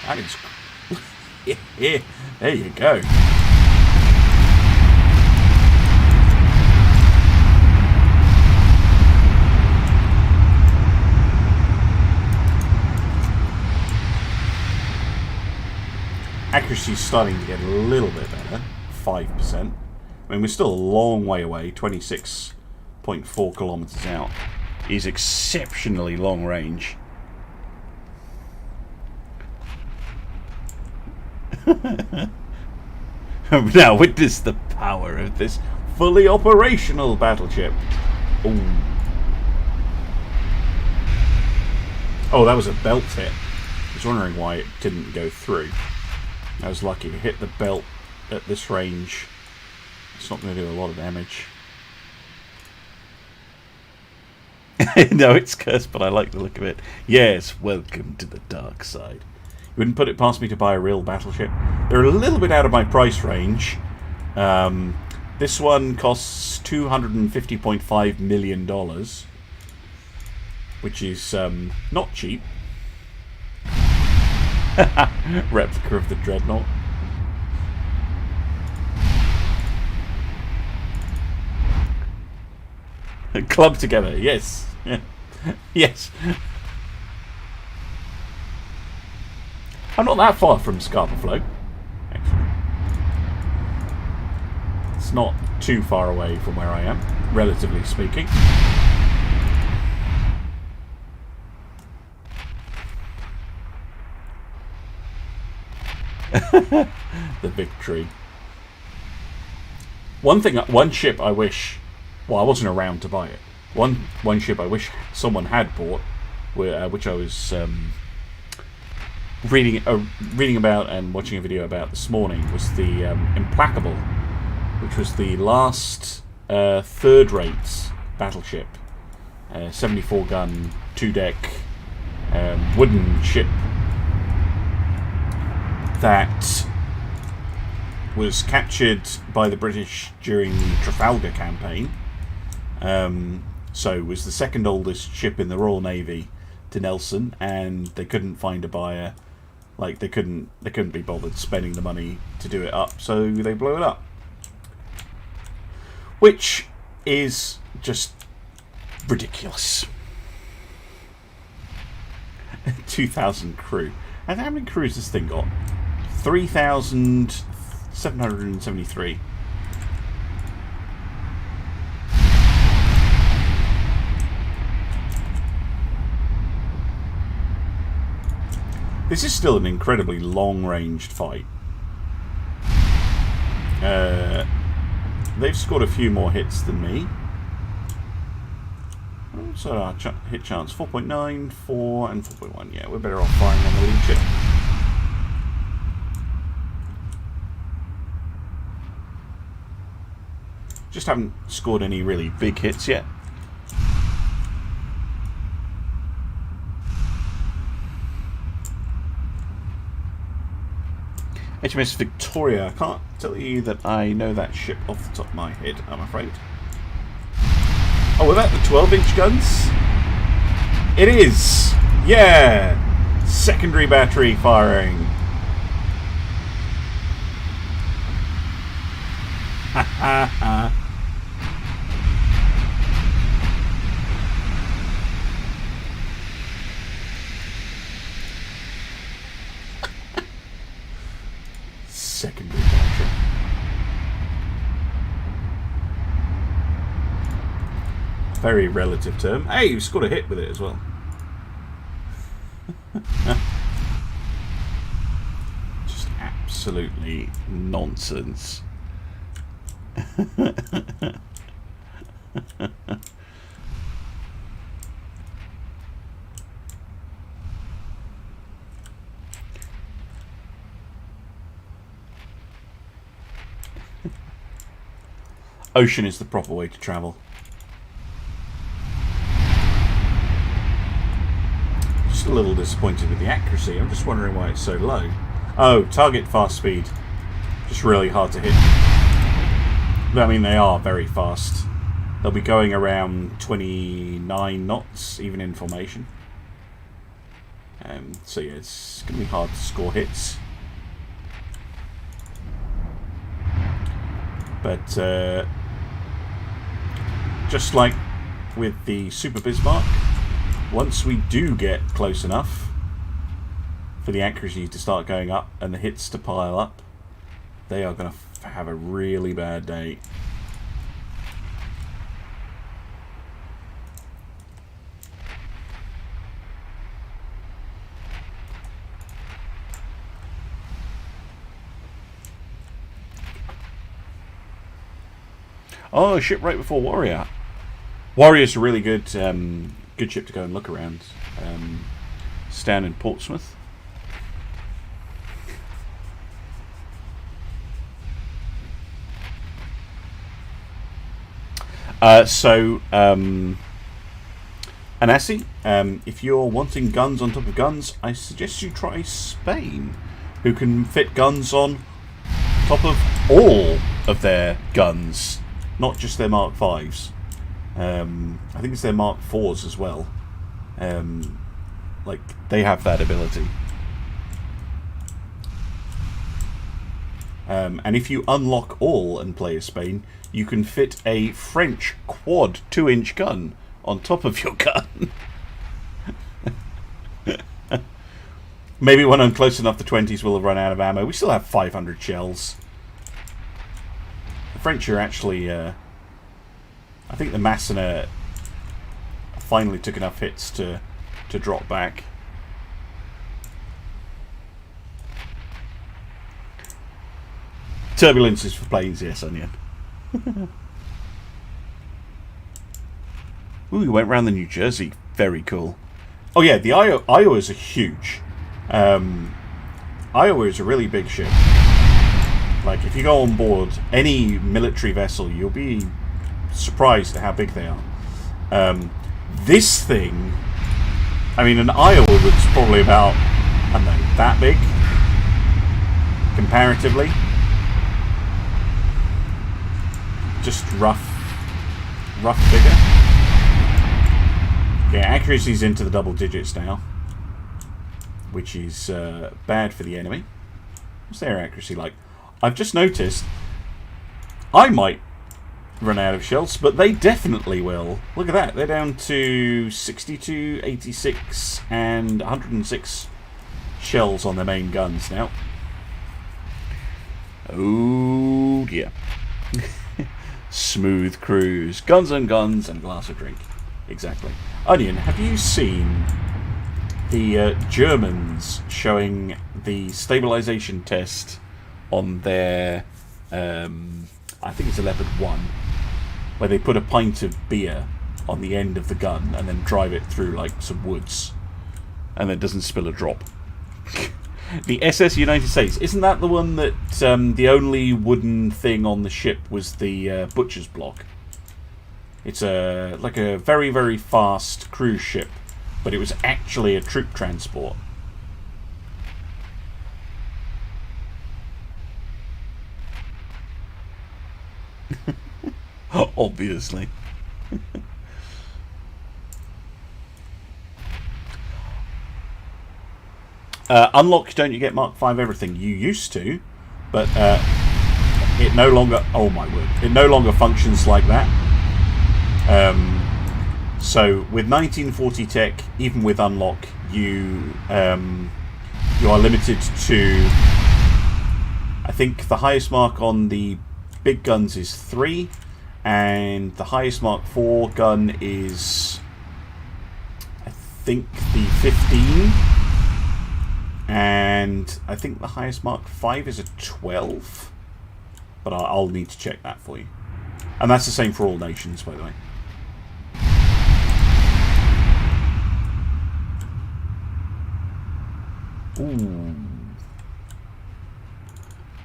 That is... Yeah, there you go. Accuracy's starting to get a little bit better. 5%. I mean, we're still a long way away. 26.4 kilometers out. Is exceptionally long range. Now witness the power of this fully operational battleship. Ooh. Oh, that was a belt hit. I was wondering why it didn't go through. I was lucky to hit the belt at this range. It's not going to do a lot of damage. No, it's cursed, but I like the look of it. Yes, welcome to the dark side. You wouldn't put it past me to buy a real battleship. They're a little bit out of my price range. This one costs $250.5 million, which is not cheap. Replica of the Dreadnought. Club together, yes. Yes. I'm not that far from Scapa Flow, actually. It's not too far away from where I am, relatively speaking. The Victory. One ship I wish... Well, I wasn't around to buy it. One ship I wish someone had bought, which I was reading about and watching a video about this morning, was the Implacable, which was the last third-rate battleship. 74-gun, 2-deck, wooden ship that was captured by the British during the Trafalgar campaign. So it was the second oldest ship in the Royal Navy to Nelson, and they couldn't find a buyer. Like, they couldn't be bothered spending the money to do it up, so they blew it up. Which is just ridiculous. 2,000 crew. And how many crews has this thing got? 3,773. This is still an incredibly long-ranged fight. They've scored a few more hits than me. So our hit chance 4.9, 4 and 4.1. Yeah, we're better off firing on the lead ship. Just haven't scored any really big hits yet. HMS Victoria. I can't tell you that I know that ship off the top of my head, I'm afraid. Oh, were that the 12-inch guns? It is! Yeah! Secondary battery firing. Ha ha ha. Secondary battery. Very relative term. Hey, you scored a hit with it as well. Just absolutely nonsense. Ocean is the proper way to travel. Just a little disappointed with the accuracy. I'm just wondering why it's so low. Oh, target fast speed. Just really hard to hit. I mean, they are very fast. They'll be going around 29 knots, even in formation. So yeah, it's going to be hard to score hits. But just like with the Super Bismarck, once we do get close enough for the accuracy to start going up and the hits to pile up, they are going to have a really bad day. Oh, a ship right before Warrior. Warrior's a really good good ship to go and look around. Down in Portsmouth. Anassi, if you're wanting guns on top of guns, I suggest you try Spain, who can fit guns on top of all of their guns, not just their Mark 5s. I think it's their Mark 4s as well. Like, they have that ability. And if you unlock all and play as Spain, you can fit a French quad 2-inch gun on top of your gun. Maybe when I'm close enough, the 20s will have run out of ammo. We still have 500 shells. The French are actually... I think the Massena finally took enough hits to drop back. Turbulences for planes, yes, Onion. Ooh, we went round the New Jersey. Very cool. Oh yeah, the Iowas are huge. Iowa is a really big ship. Like, if you go on board any military vessel, you'll be surprised at how big they are. This thing, I mean, an Iowa was probably about, I don't know, that big, comparatively. Just rough figure. Yeah, accuracy's into the double digits now, which is bad for the enemy. What's their accuracy like? I've just noticed I might run out of shells, but they definitely will. Look at that, they're down to 62, 86, and 106 shells on their main guns now. Oh dear. Smooth cruise. Guns and guns and a glass of drink. Exactly. Onion, have you seen the Germans showing the stabilization test on their, I think it's a Leopard 1, where they put a pint of beer on the end of the gun and then drive it through like some woods and then it doesn't spill a drop? The SS United States. Isn't that the one that the only wooden thing on the ship was the butcher's block? It's like a very, very fast cruise ship, but it was actually a troop transport. Obviously. Unlock, don't you get Mark V everything? You used to, but it no longer... Oh my word. It no longer functions like that. So with 1940 tech, even with unlock, you are limited to... I think the highest mark on the big guns is 3, and the highest mark 4 gun is, I think, the 15. And I think the highest mark 5 is a 12. But I'll need to check that for you. And that's the same for all nations, by the way. Ooh.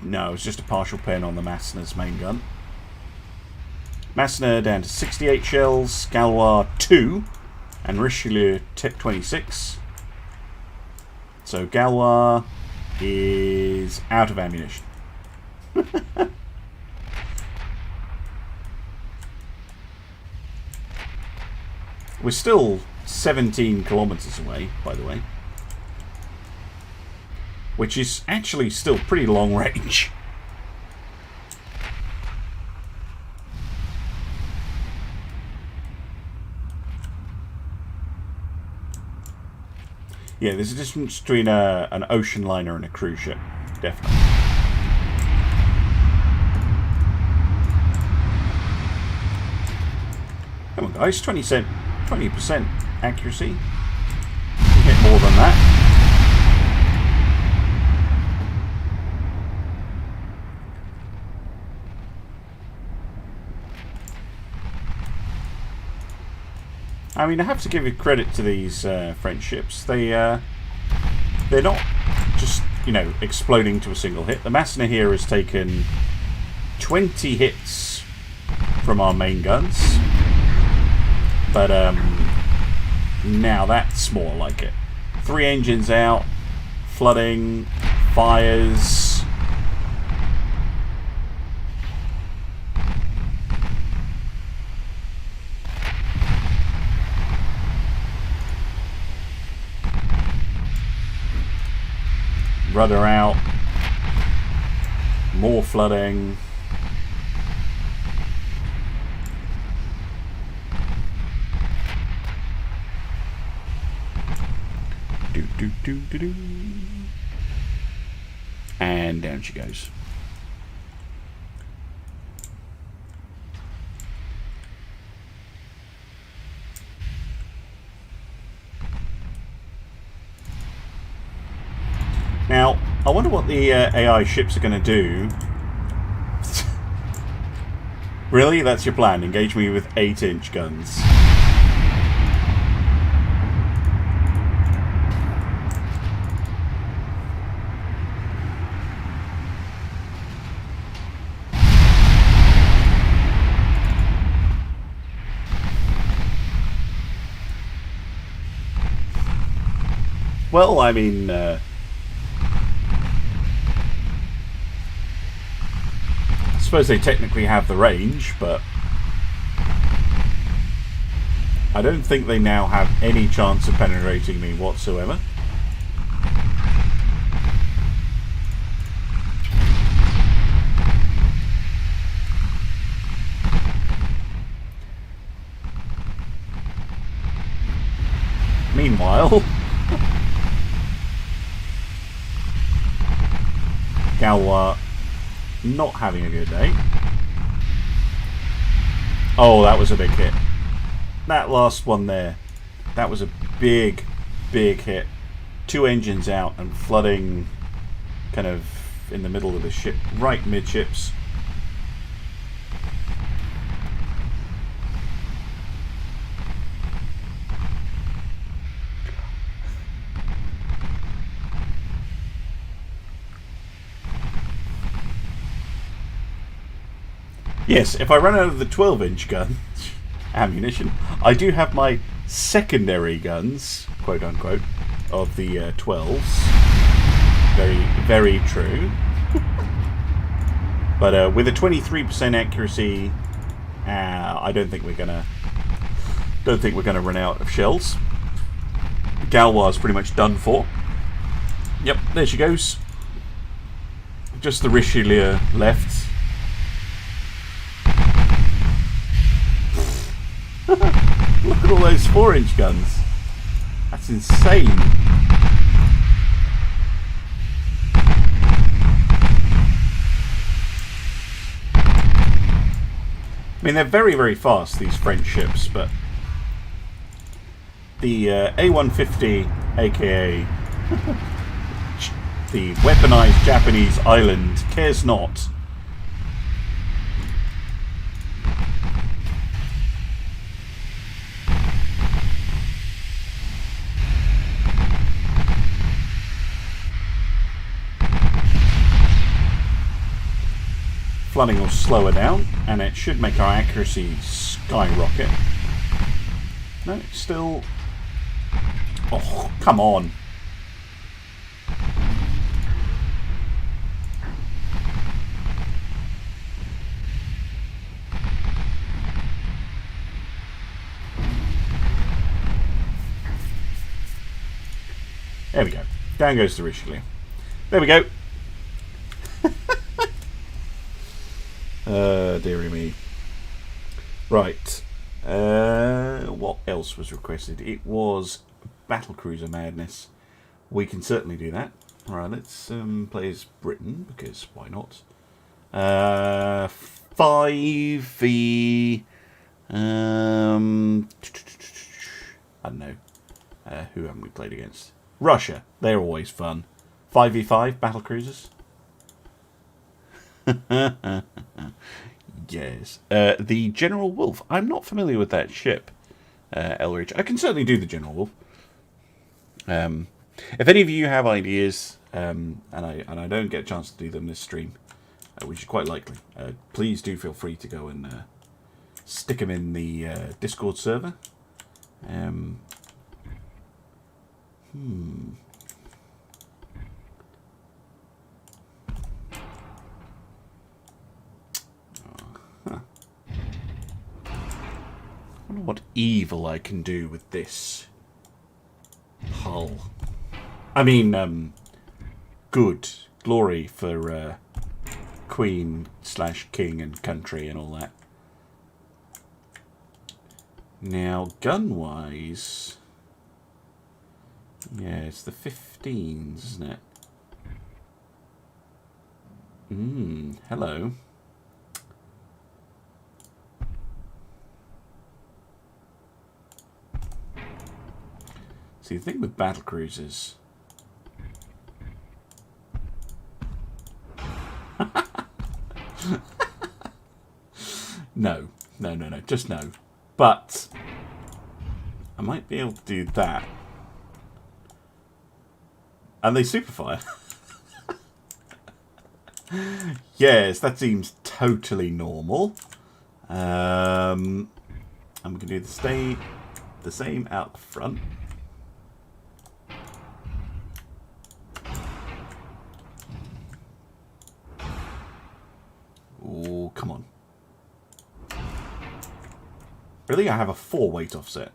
No, it's just a partial pen on the Massner's main gun. Massner down to 68 shells, Galois 2, and Richelieu 26. So Galois is out of ammunition. We're still 17 kilometers away, by the way. Which is actually still pretty long range. Yeah, there's a difference between an ocean liner and a cruise ship. Definitely. Come on, guys. 20% accuracy. You can hit more than that. I mean, I have to give you credit to these French ships. They're not just, you know, exploding to a single hit. The Massner here has taken 20 hits from our main guns, but now that's more like it. 3 engines out, flooding, fires. Rudder out, more flooding. Do. And down she goes. Now, I wonder what the AI ships are going to do. Really? That's your plan? Engage me with 8-inch guns. Well, I mean... I suppose they technically have the range, but I don't think they now have any chance of penetrating me whatsoever. Meanwhile, Galois not having a good day. Oh, that was a big hit. That last one there, that was a big, big hit. 2 engines out and flooding kind of in the middle of the ship, right midships. Yes, if I run out of the 12-inch gun ammunition, I do have my secondary guns, quote unquote, of the 12s. Very, very true. But with a 23% accuracy, I don't think we're gonna run out of shells. Galwa's pretty much done for. Yep, there she goes. Just the Richelieu left. Look at all those 4-inch guns. That's insane. I mean, they're very, very fast, these French ships, but the A150, aka the weaponized Japanese island, cares not. Flooding will slow her down, and it should make our accuracy skyrocket. No, it's still... Oh, come on. There we go. Down goes the Richelieu. There we go. Dearie me. Right. What else was requested? It was Battlecruiser Madness. We can certainly do that. Alright, let's play as Britain, because why not? 5v... I don't know. Who haven't we played against? Russia. They're always fun. 5v5 Battlecruisers. Yes. The General Wolf. I'm not familiar with that ship, Elridge. I can certainly do the General Wolf. If any of you have ideas, and I don't get a chance to do them this stream, which is quite likely, please do feel free to go and stick them in the Discord server. I wonder what evil I can do with this hull. I mean, good. Glory for Queen / King and country and all that. Now, gun-wise... Yeah, it's the 15s, isn't it? Hello. See, the thing with battlecruisers... No, just no. But I might be able to do that. And they superfire. Yes, that seems totally normal. And we can do the same out the front. Oh, come on. Really? I have a 4 weight offset.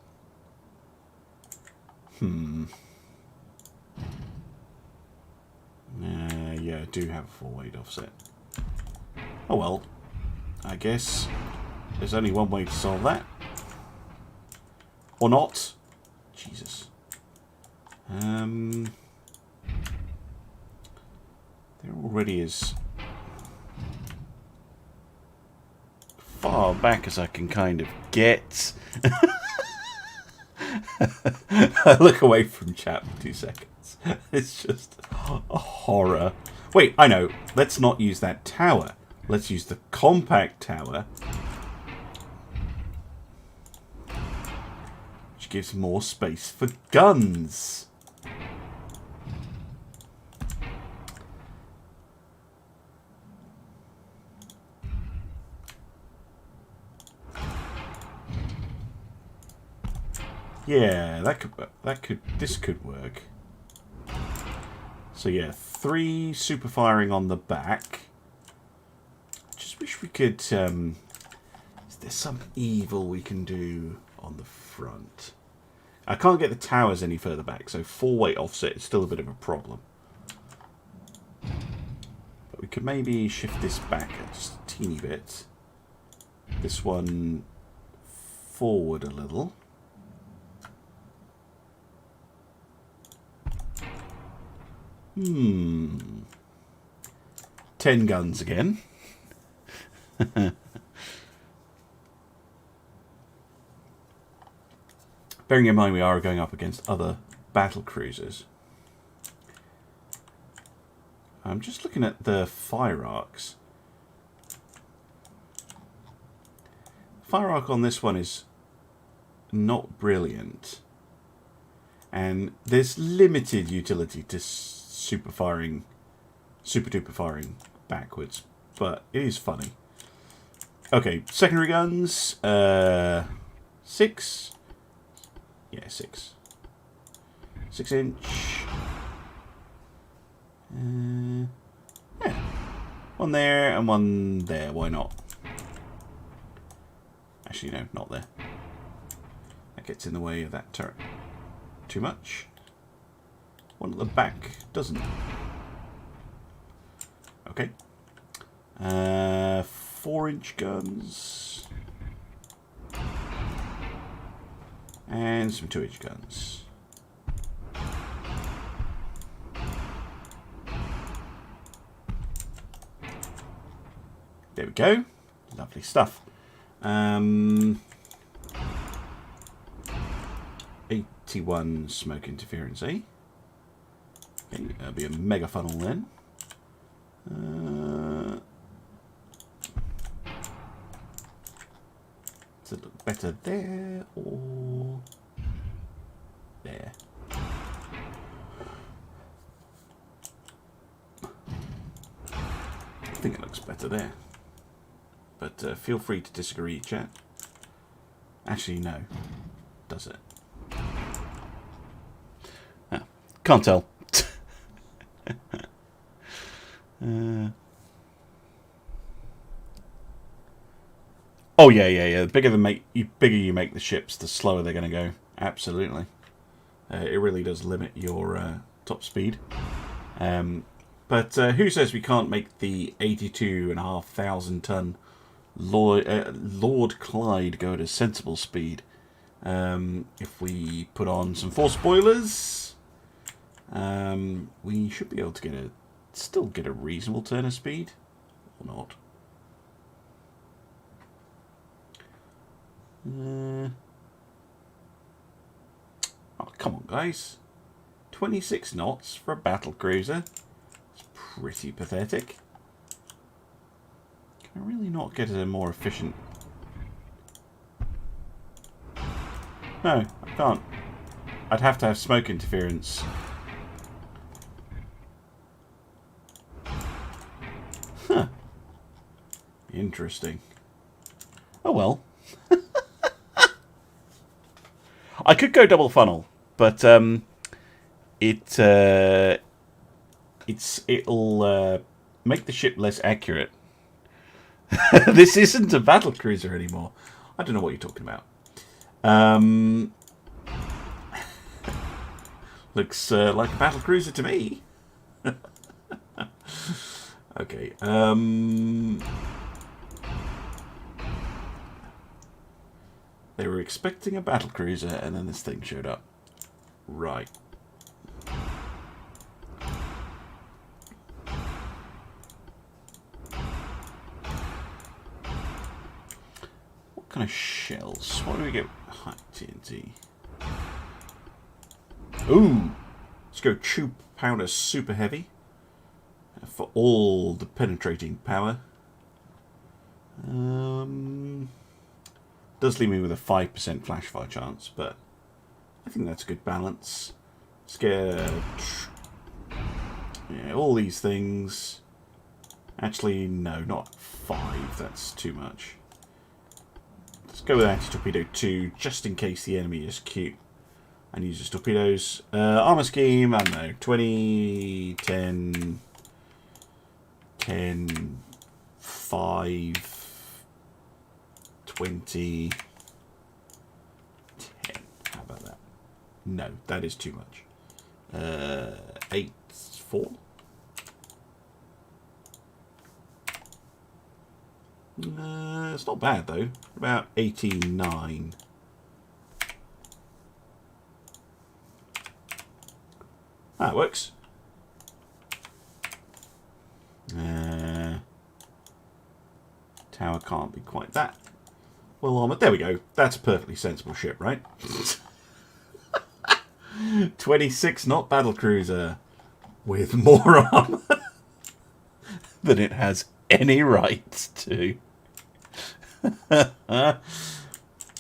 Yeah, I do have a 4 weight offset. Oh well. I guess there's only one way to solve that. Or not. Jesus. There already is... far back as I can kind of get. I look away from chat for 2 seconds. It's just a horror. Wait, I know. Let's not use that tower. Let's use the compact tower, which gives more space for guns. Yeah, this could work. So yeah, 3 super firing on the back. Just wish we could. Is there some evil we can do on the front? I can't get the towers any further back, so 4-weight offset is still a bit of a problem. But we could maybe shift this back just a teeny bit. This one forward a little. Hmm. 10 guns again. Bearing in mind we are going up against other battle cruisers. I'm just looking at the fire arcs. Fire arc on this one is not brilliant. And there's limited utility to super duper firing backwards. But it is funny. Okay, secondary guns. 6. Yeah, 6. 6 inch. Yeah. One there and one there. Why not? Actually, no, not there. That gets in the way of that turret. Too much. One at the back doesn't. Okay. 4-inch guns. And some 2-inch guns. There we go. Lovely stuff. 81 smoke interference, eh? Okay, that'll be a mega funnel then. Does it look better there or there? I think it looks better there. But feel free to disagree, chat. Actually, no. Does it? Ah, can't tell. Oh yeah. The bigger you make the ships, the slower they're going to go. Absolutely. It really does limit your top speed. But who says we can't make the 82,500 ton Lord Clyde go at a sensible speed? If we put on some force spoilers, we should be able to still get a reasonable turn of speed, or not. Oh, come on, guys. 26 knots for a battle cruiser. It's pretty pathetic. Can I really not get a more efficient... No, I can't. I'd have to have smoke interference. Huh. Interesting. Oh well. I could go double funnel, but it'll make the ship less accurate. This isn't a battle cruiser anymore. I don't know what you're talking about. Looks like a battle cruiser to me. Okay. They were expecting a battle cruiser, and then this thing showed up. Right. What kind of shells? What do we get? High TNT. Ooh! Let's go troop powder super heavy. For all the penetrating power. Does leave me with a 5% flash fire chance, but I think that's a good balance. Let's get all these things. Actually, no, not 5. That's too much. Let's go with anti-torpedo 2, just in case the enemy is cute. and uses torpedoes. Armor scheme, I don't know, 20, 10, 10, 5, 20, 10. How about that? No, that is too much. 8, 4. It's not bad though. About 89. That works. Tower can't be quite that well armored. There we go. That's a perfectly sensible ship, right? 26 knot battlecruiser with more armor than it has any right to.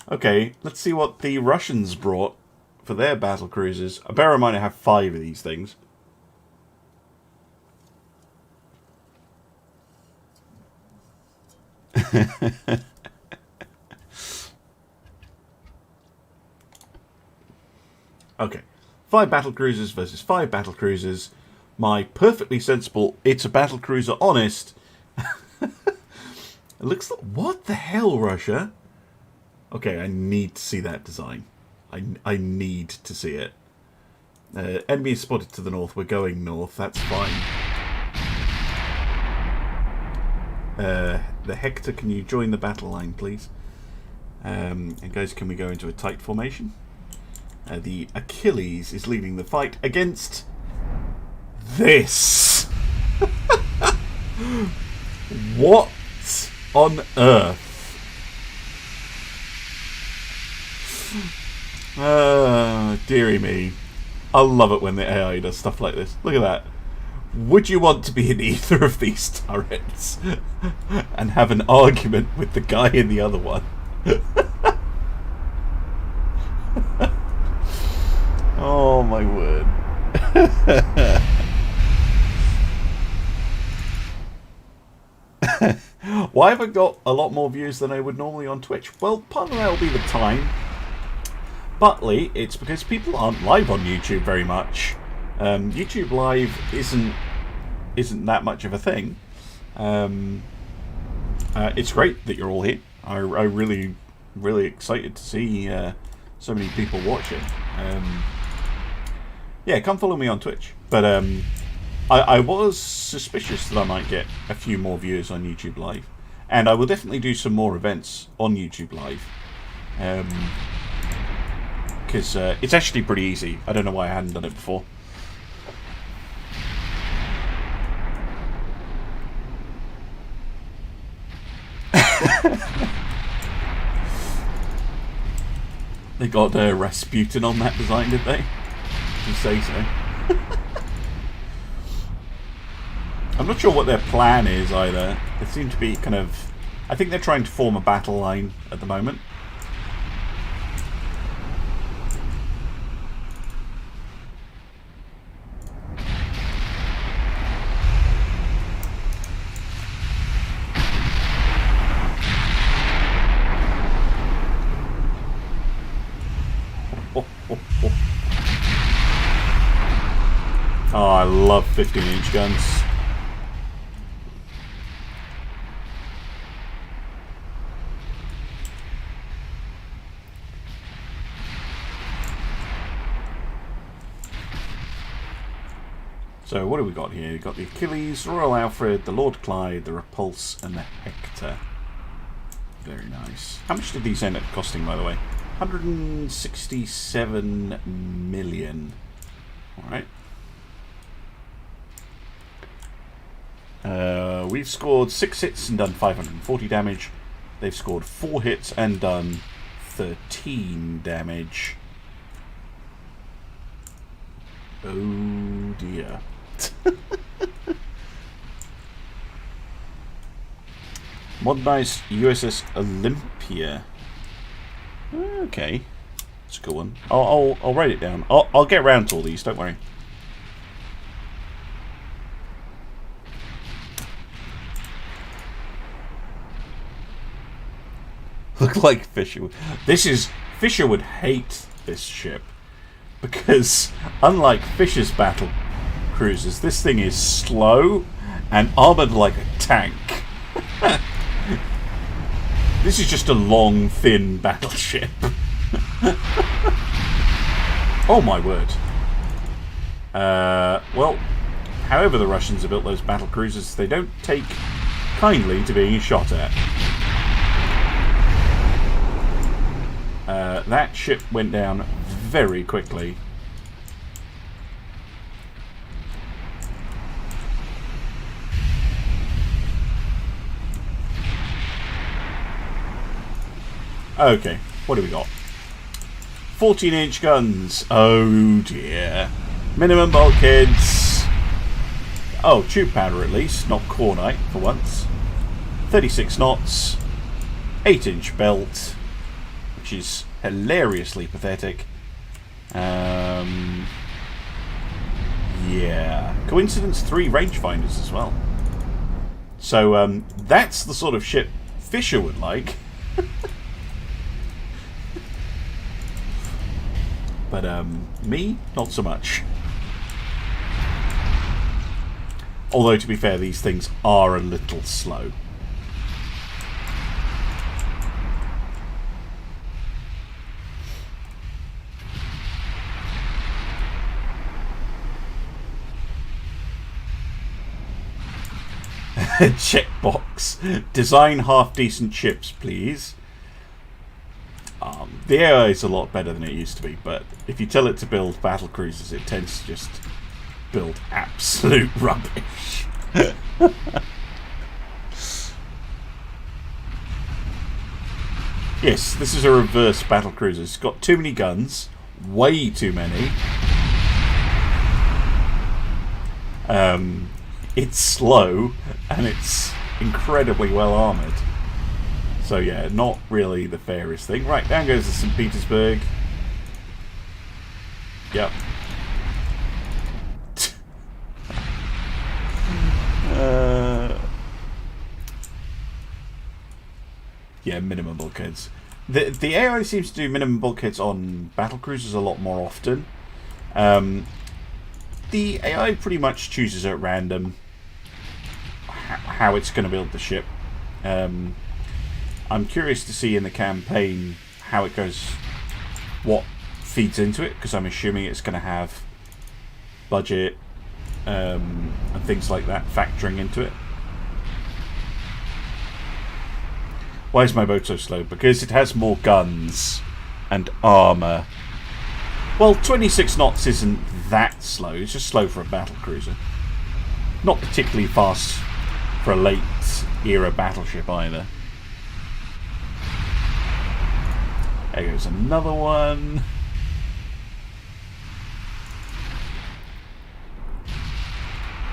Okay, let's see what the Russians brought for their battlecruisers. Bear in mind I have 5 of these things. Okay, 5 battlecruisers versus 5 battlecruisers. My perfectly sensible, it's a battlecruiser honest. It looks like, what the hell, Russia? Okay, I need to see that design. I need to see it. Enemy is spotted to the north. We're going north. That's fine. The Hector, can you join the battle line, please? And guys, can we go into a tight formation? The Achilles is leading the fight against this. What on earth? Dearie me. I love it when the AI does stuff like this. Look at that. Would you want to be in either of these turrets and have an argument with the guy in the other one? Oh my word. Why have I got a lot more views than I would normally on Twitch? Well, part of that will be the time. Partly, it's because people aren't live on YouTube very much. YouTube Live isn't that much of a thing. It's great that you're all here. I really excited to see so many people watching. Yeah, come follow me on Twitch. But I was suspicious that I might get a few more viewers on YouTube Live, and I will definitely do some more events on YouTube Live. Because it's actually pretty easy. I don't know why I hadn't done it before. They got Rasputin on that design, did they? You say so. I'm not sure what their plan is either. They seem to be kind of... I think they're trying to form a battle line at the moment. Oh, I love 15-inch guns. So what do we got here? We've got the Achilles, the Royal Alfred, the Lord Clyde, the Repulse, and the Hector. Very nice. How much did these end up costing, by the way? 167 million. Alright. We've scored 6 hits and done 540 damage. They've scored 4 hits and done 13 damage. Oh dear. Modernized USS Olympia. Okay, it's a good one. I'll write it down. I'll get around to all these. Don't worry. Look like Fisher. Fisher would hate this ship. because unlike Fisher's battle cruisers, this thing is slow and armoured like a tank. This is just a long, thin battleship. Oh my word. Well, however the Russians have built those battle cruisers, they don't take kindly to being shot at. That ship went down very quickly. Okay, what do we got? 14-inch guns. Oh dear. Minimum bulkheads. Oh, tube powder at least, not cornite for once. 36 knots. 8-inch belt, which is hilariously pathetic. Yeah. Coincidence, 3 rangefinders as well. So that's the sort of ship Fisher would like. But me, not so much. Although, to be fair, these things are a little slow. Checkbox. Design half-decent ships, please. The AI is a lot better than it used to be, but if you tell it to build battle cruisers, it tends to just build absolute rubbish. Yes, this is a reverse battle cruiser. It's got too many guns, way too many. It's slow, and it's incredibly well armoured. So yeah, not really the fairest thing. Right, down goes the St. Petersburg. Yep. Yeah, minimum bulkheads. The AI seems to do minimum bulkheads on battle cruisers a lot more often. The AI pretty much chooses at random how it's going to build the ship. I'm curious to see in the campaign how it goes, what feeds into it, because I'm assuming it's going to have budget and things like that factoring into it. Why is my boat so slow? Because it has more guns and armour. Well, 26 knots isn't that slow, it's just slow for a battle cruiser. Not particularly fast for a late era battleship either. There goes another one.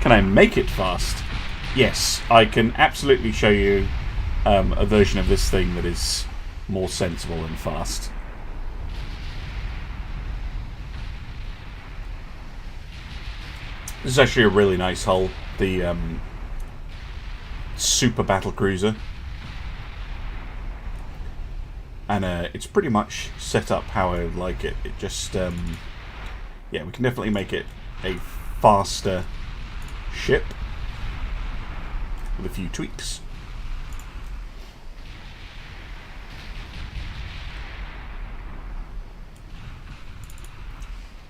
Can I make it fast? Yes, I can absolutely show you a version of this thing that is more sensible and fast. This is actually a really nice hull, the Super Battle Cruiser. And it's pretty much set up how I would like it. It just, yeah, we can definitely make it a faster ship with a few tweaks.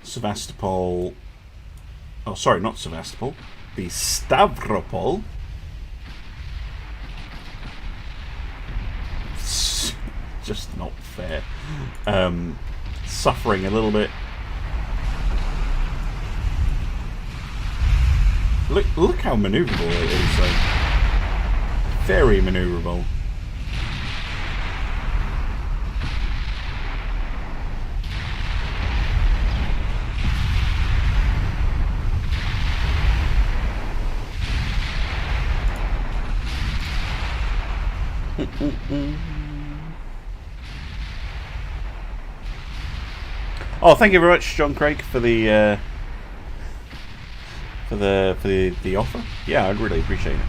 Sevastopol. Oh, sorry, not Sevastopol. The Stavropol. Just not fair. Suffering a little bit. Look how maneuverable it is, though. Very maneuverable. Oh, thank you very much, John Craig, for the offer. Yeah, I'd really appreciate it.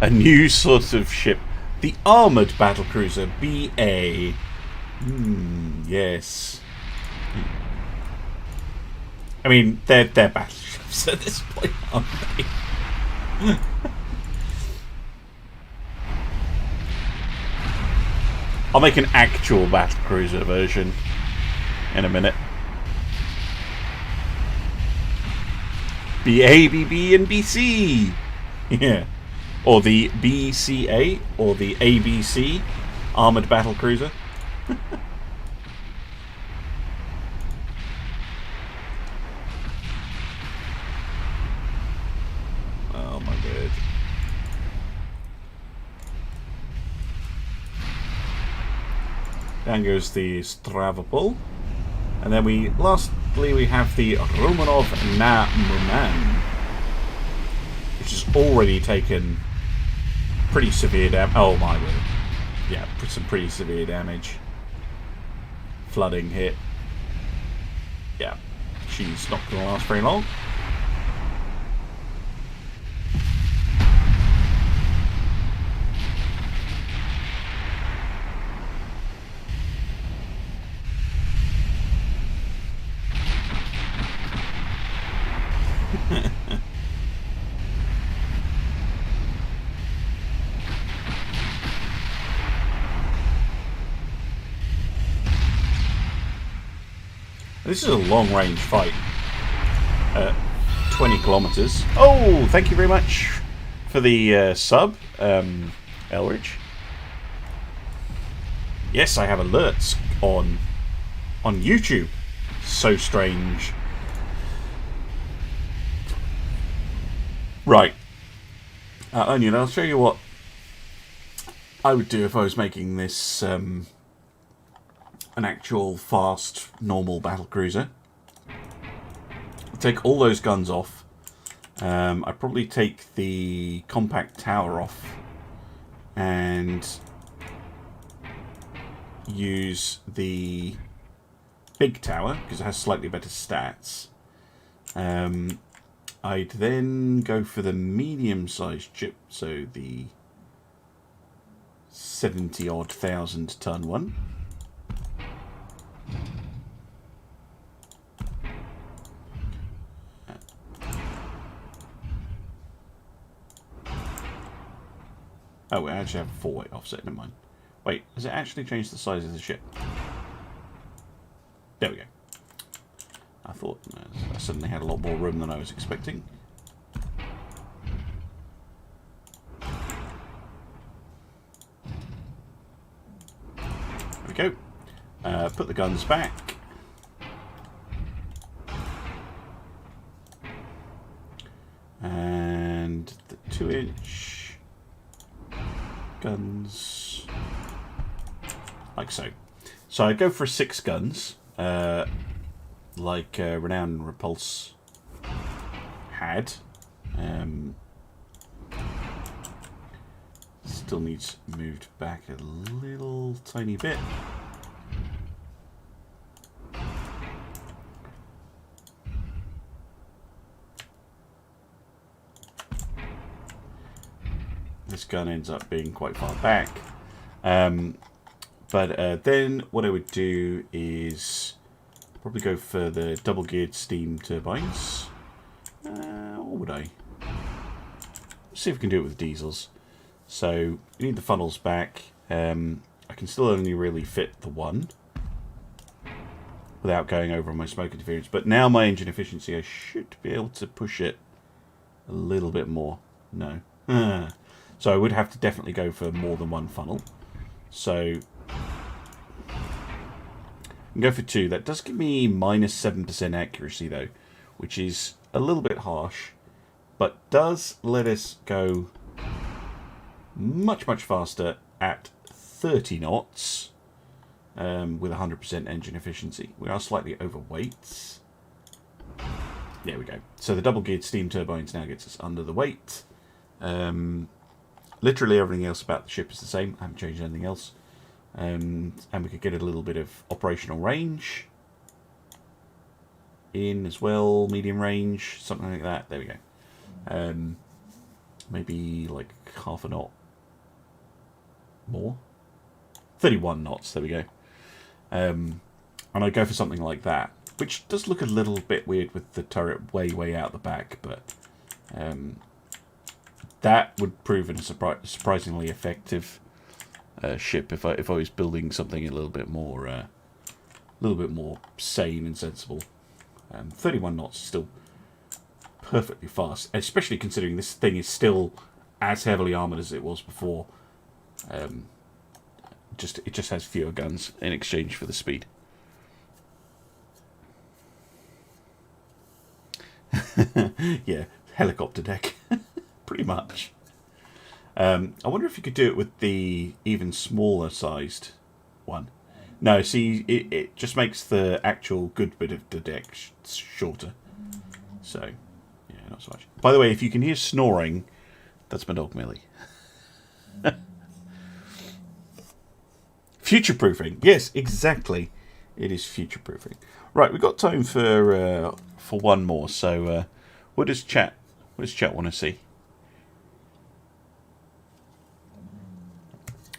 A new sort of ship, the armored battlecruiser BA. Yes. I mean, they're battleships at this point, aren't they? I'll make an actual battlecruiser version in a minute. BA, and BC. Yeah. Or the BCA, or the ABC, Armoured Battlecruiser. Oh my god. Down goes the Stavropol. And then lastly we have the Romanov na Murman, which has already taken pretty severe damage. Oh my word. Yeah, some pretty severe damage. Flooding hit. Yeah, she's not going to last very long. This is a long-range fight. 20 kilometers. Oh, thank you very much for the sub, Elridge. Yes, I have alerts on YouTube. So strange. Right. Onion, I'll show you what I would do if I was making this an actual fast, normal battlecruiser. I'll take all those guns off. I'd probably take the compact tower off and use the big tower because it has slightly better stats. I'd then go for the medium-sized ship, so the 70-odd thousand ton one. Oh, we actually have a 4-way offset, never mind. Wait, has it actually changed the size of the ship? There we go. I thought I suddenly had a lot more room than I was expecting. There we go. Put the guns back. And the 2-inch guns, like so. So I'd go for 6 guns, like Renown and Repulse had. Still needs moved back a little tiny bit. This gun ends up being quite far back. But then what I would do is probably go for the double-geared steam turbines. What would I? Let's see if we can do it with diesels. So you need the funnels back. I can still only really fit the one without going over on my smoke interference. But now my engine efficiency, I should be able to push it a little bit more. No. So I would have to definitely go for more than one funnel. So I can go for 2. That does give me minus 7% accuracy though, which is a little bit harsh, but does let us go much, much faster at 30 knots with 100% engine efficiency. We are slightly overweight. There we go. So the double-geared steam turbines now gets us under the weight. Literally everything else about the ship is the same. I haven't changed anything else. And we could get a little bit of operational range in as well, medium range, something like that. There we go. Maybe like half a knot more. 31 knots, there we go. And I'd go for something like that. which does look a little bit weird with the turret way out the back, but that would prove a surprisingly effective ship if I was building something a little bit more sane and sensible. 31 knots is still perfectly fast, especially considering this thing is still as heavily armoured as it was before. It just has fewer guns in exchange for the speed. Yeah, helicopter deck, pretty much. I wonder if you could do it with the even smaller sized one. No, see, it just makes the actual good bit of the deck shorter. So, yeah, not so much. By the way, if you can hear snoring, that's my dog Millie. Future-proofing. Yes, exactly. It is future-proofing. Right, we've got time for one more. So, what does chat want to see?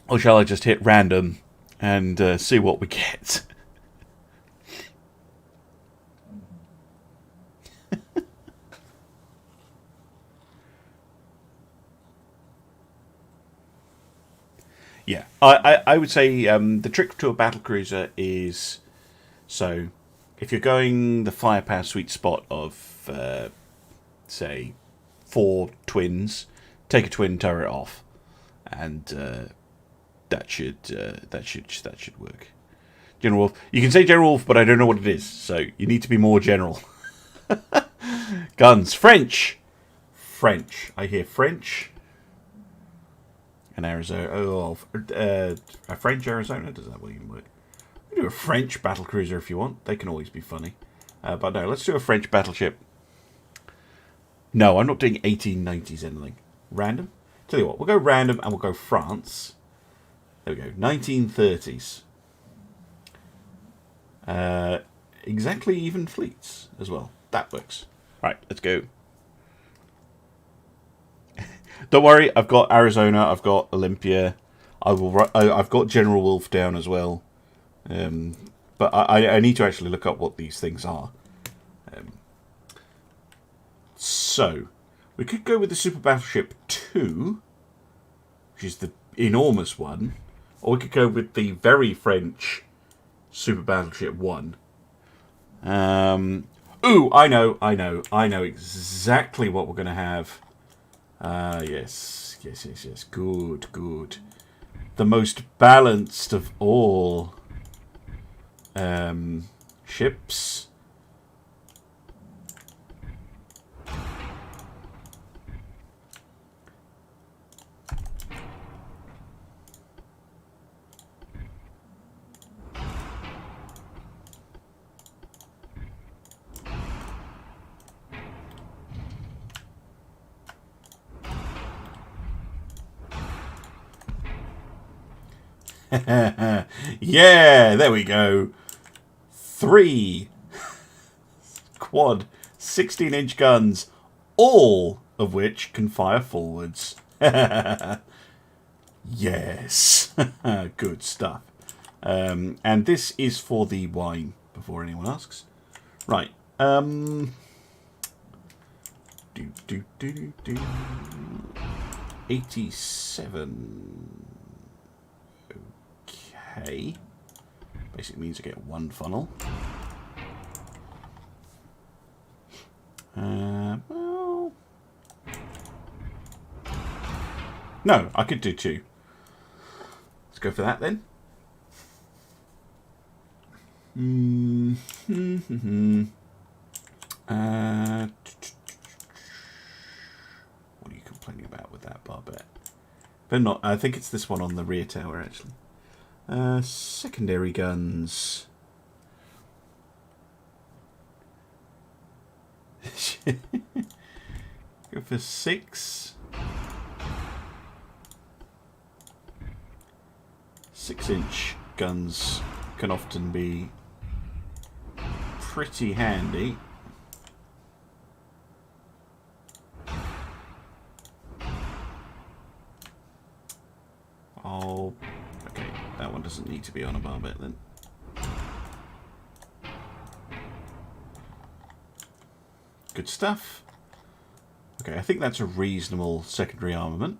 Or shall I just hit random and see what we get? Yeah, I would say the trick to a battlecruiser is, so if you're going the firepower sweet spot of say 4 twins, take a twin turret off, and that should work. General Wolf, you can say General Wolf, but I don't know what it is, so you need to be more general. Guns, French. I hear French. And Arizona. A French Arizona? Does that even work? We can do a French battlecruiser if you want. They can always be funny. But no, let's do a French battleship. No, I'm not doing 1890s anything. Random? Tell you what, we'll go random and we'll go France. There we go. 1930s. Exactly even fleets as well. That works. Right, let's go. Don't worry, I've got Arizona, I've got Olympia, I've got General Wolf down as well. But I need to actually look up what these things are. So, we could go with the Super Battleship 2, which is the enormous one, or we could go with the very French Super Battleship 1. Ooh, I know exactly what we're going to have. Yes. Good. The most balanced of all ships. Yeah, there we go. 3 quad 16-inch guns, all of which can fire forwards. Yes. Good stuff. And this is for the wine, before anyone asks. Right. 87. Okay. Basically means I get 1 funnel. Well, no, I could do 2. Let's go for that then. What are you complaining about with that, Barbette? But not. I think it's this one on the rear tower, actually. Secondary guns. Go for 6. 6-inch guns can often be pretty handy. Oh, okay, that one doesn't need to be on a barbette then. good stuff. Okay, I think that's a reasonable secondary armament.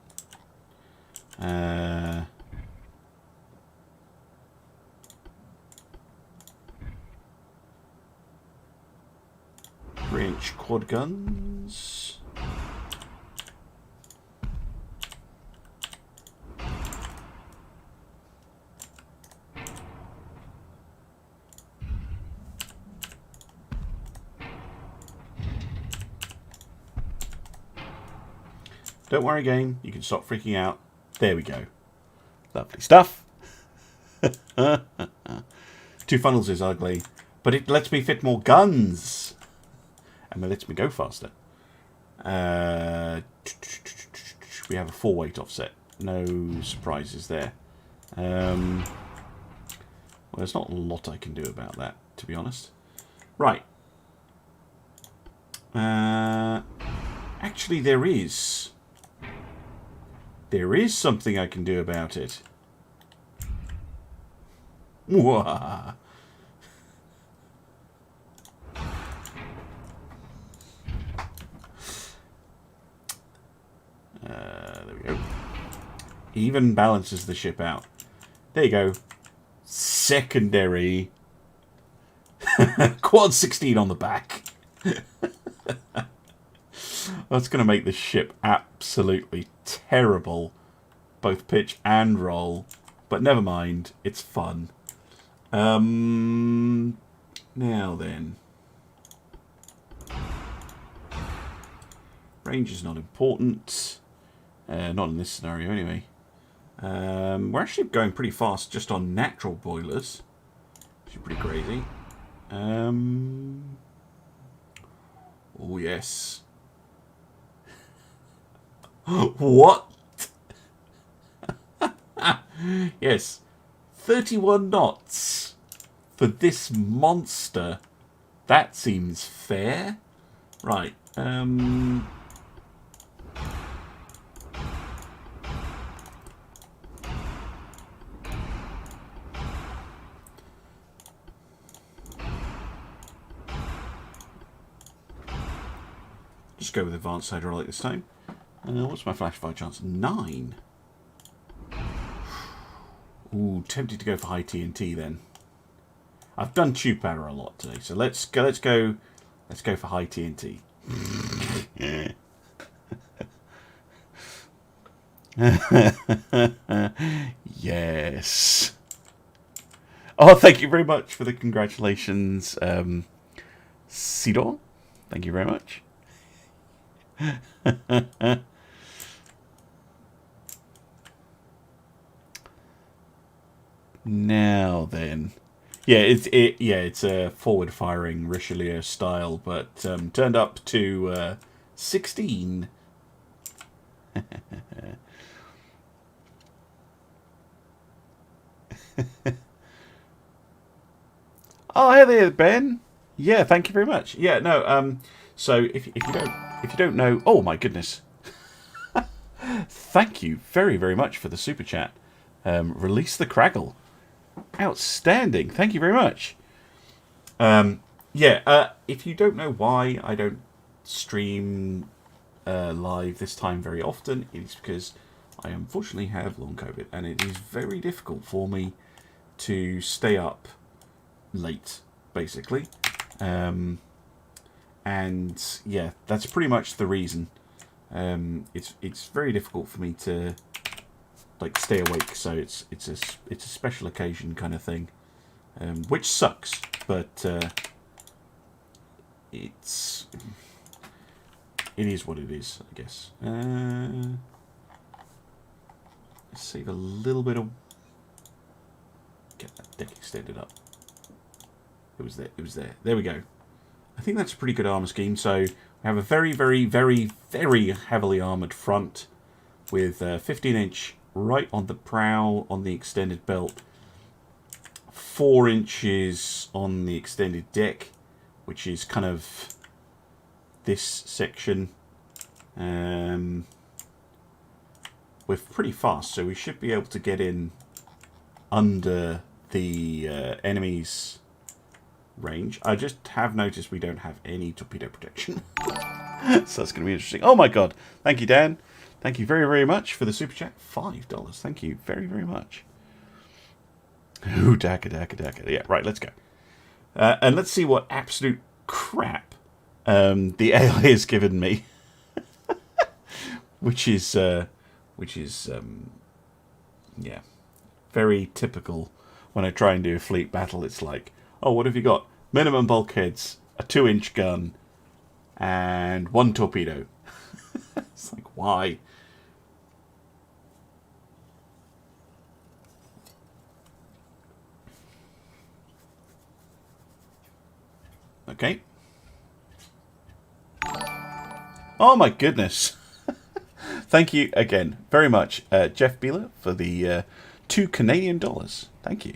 3-inch quad guns. Don't worry, game. You can stop freaking out. There we go. Lovely stuff. 2 funnels is ugly, but it lets me fit more guns. And it lets me go faster. We have a 4 weight offset. No surprises there. Well, there's not a lot I can do about that, to be honest. Right. Actually, there is. There is something I can do about it. Mwah. There we go. Even balances the ship out. There you go. Secondary. Quad 16 on the back. That's going to make the ship absolutely terrible. Both pitch and roll. But never mind. It's fun. Now then. Range is not important. Not in this scenario anyway. We're actually going pretty fast just on natural boilers. Which is pretty crazy. Oh yes. What? Yes. 31 knots for this monster. That seems fair. Right. Just go with advanced hydraulic this time. What's my flash fire chance? 9. Ooh, tempted to go for high TNT then. I've done tube powder a lot today, so let's go for high TNT. Yes. Oh, thank you very much for the congratulations, Sidor. Thank you very much. Now then, yeah, it's a forward-firing Richelieu style, but turned up to 16. Oh, hey there, Ben. Yeah, thank you very much. Yeah, no. So if you don't know, oh my goodness. Thank you very, very much for the super chat. Release the Craggle. Outstanding. Thank you very much. If you don't know why I don't stream live this time very often, it's because I unfortunately have long COVID, and it is very difficult for me to stay up late, basically. And yeah, that's pretty much the reason. It's very difficult for me to like stay awake, so it's a special occasion kind of thing, which sucks, but it is what it is, I guess. Let's save a little bit of. Get that deck extended up. It was there. It was there. There we go. I think that's a pretty good armor scheme. So we have a very, very, very, very heavily armored front with 15-inch right on the prow on the extended belt, 4 inches on the extended deck, which is kind of this section. We're pretty fast, so we should be able to get in under the enemy's range. I just have noticed we don't have any torpedo protection. So that's going to be interesting. Oh my god. Thank you, Dan. Thank you very, very much for the super chat. $5. Thank you very, very much. Ooh, daka, daka, daka. Yeah, right, let's go. And let's see what absolute crap the AI has given me. which is yeah, very typical when I try and do a fleet battle. It's like, oh, what have you got? Minimum bulkheads, a 2-inch gun, and 1 torpedo. It's like, why? Okay. Oh my goodness. Thank you again very much, Jeff Beeler, for the $2 Canadian. Thank you.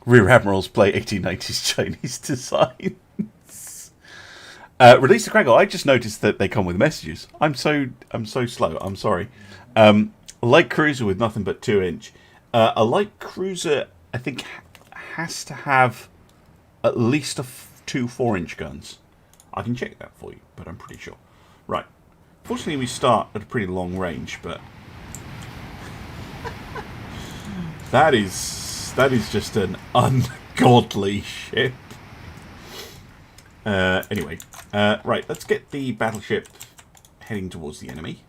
Rear Admirals play 1890s Chinese designs. Release the Craggle. I just noticed that they come with messages. I'm so slow. I'm sorry. Light cruiser with nothing but 2-inch. A light cruiser, I think, has to have at least 2 4-inch guns. I can check that for you, but I'm pretty sure. Right. Fortunately, we start at a pretty long range, but that is just an ungodly ship. Anyway, right. Let's get the battleship heading towards the enemy,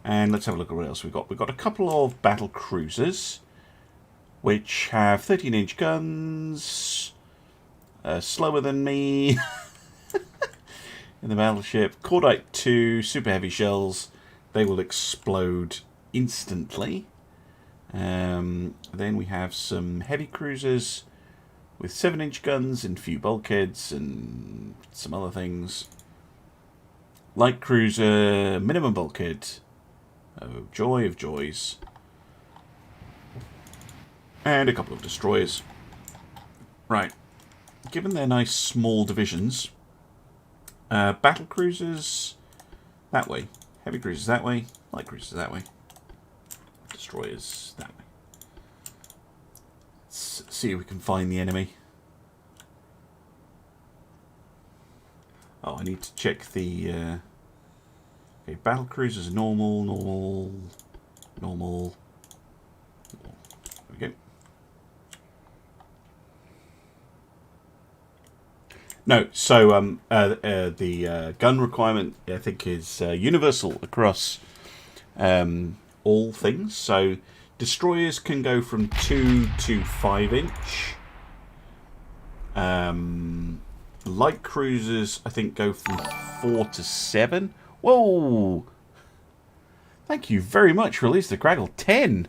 and let's have a look at what else we've got. We've got a couple of battle cruisers, which have 13-inch guns, slower than me. In the battleship, Cordite 2, super heavy shells. They will explode instantly. Then we have some heavy cruisers with 7-inch guns and a few bulkheads and some other things. Light cruiser, minimum bulkhead. Oh, joy of joys. And a couple of destroyers. Right. Given their nice small divisions, battle cruisers that way, heavy cruisers that way, light cruisers that way, destroyers that way. Let's see if we can find the enemy. Oh, I need to check the okay, battle cruisers normal, normal, normal. There we go. No, so the gun requirement, I think, is universal across all things. So destroyers can go from 2 to 5-inch. Light cruisers, I think, go from 4 to 7. Whoa! Thank you very much. Release the Craggle. $10.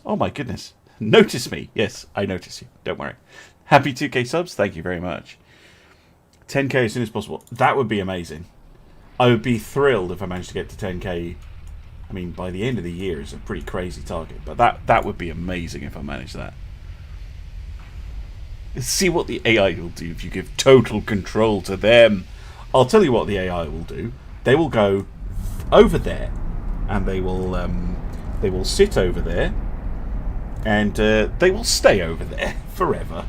Oh my goodness. Notice me. Yes, I notice you. Don't worry. Happy 2K subs. Thank you very much. 10k as soon as possible. That would be amazing. I would be thrilled if I managed to get to 10k. I mean, by the end of the year is a pretty crazy target, but that would be amazing if I managed that. See what the AI will do if you give total control to them. I'll tell you what the AI will do. They will go over there, and they will sit over there, and they will stay over there forever.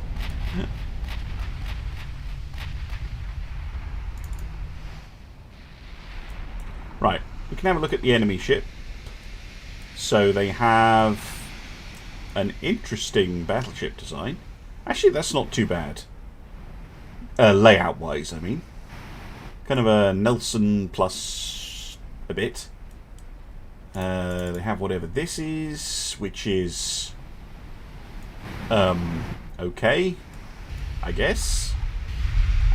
Right, we can have a look at the enemy ship. So they have an interesting battleship design. Actually, that's not too bad. Layout-wise, I mean. Kind of a Nelson plus a bit. They have whatever this is, which is okay, I guess.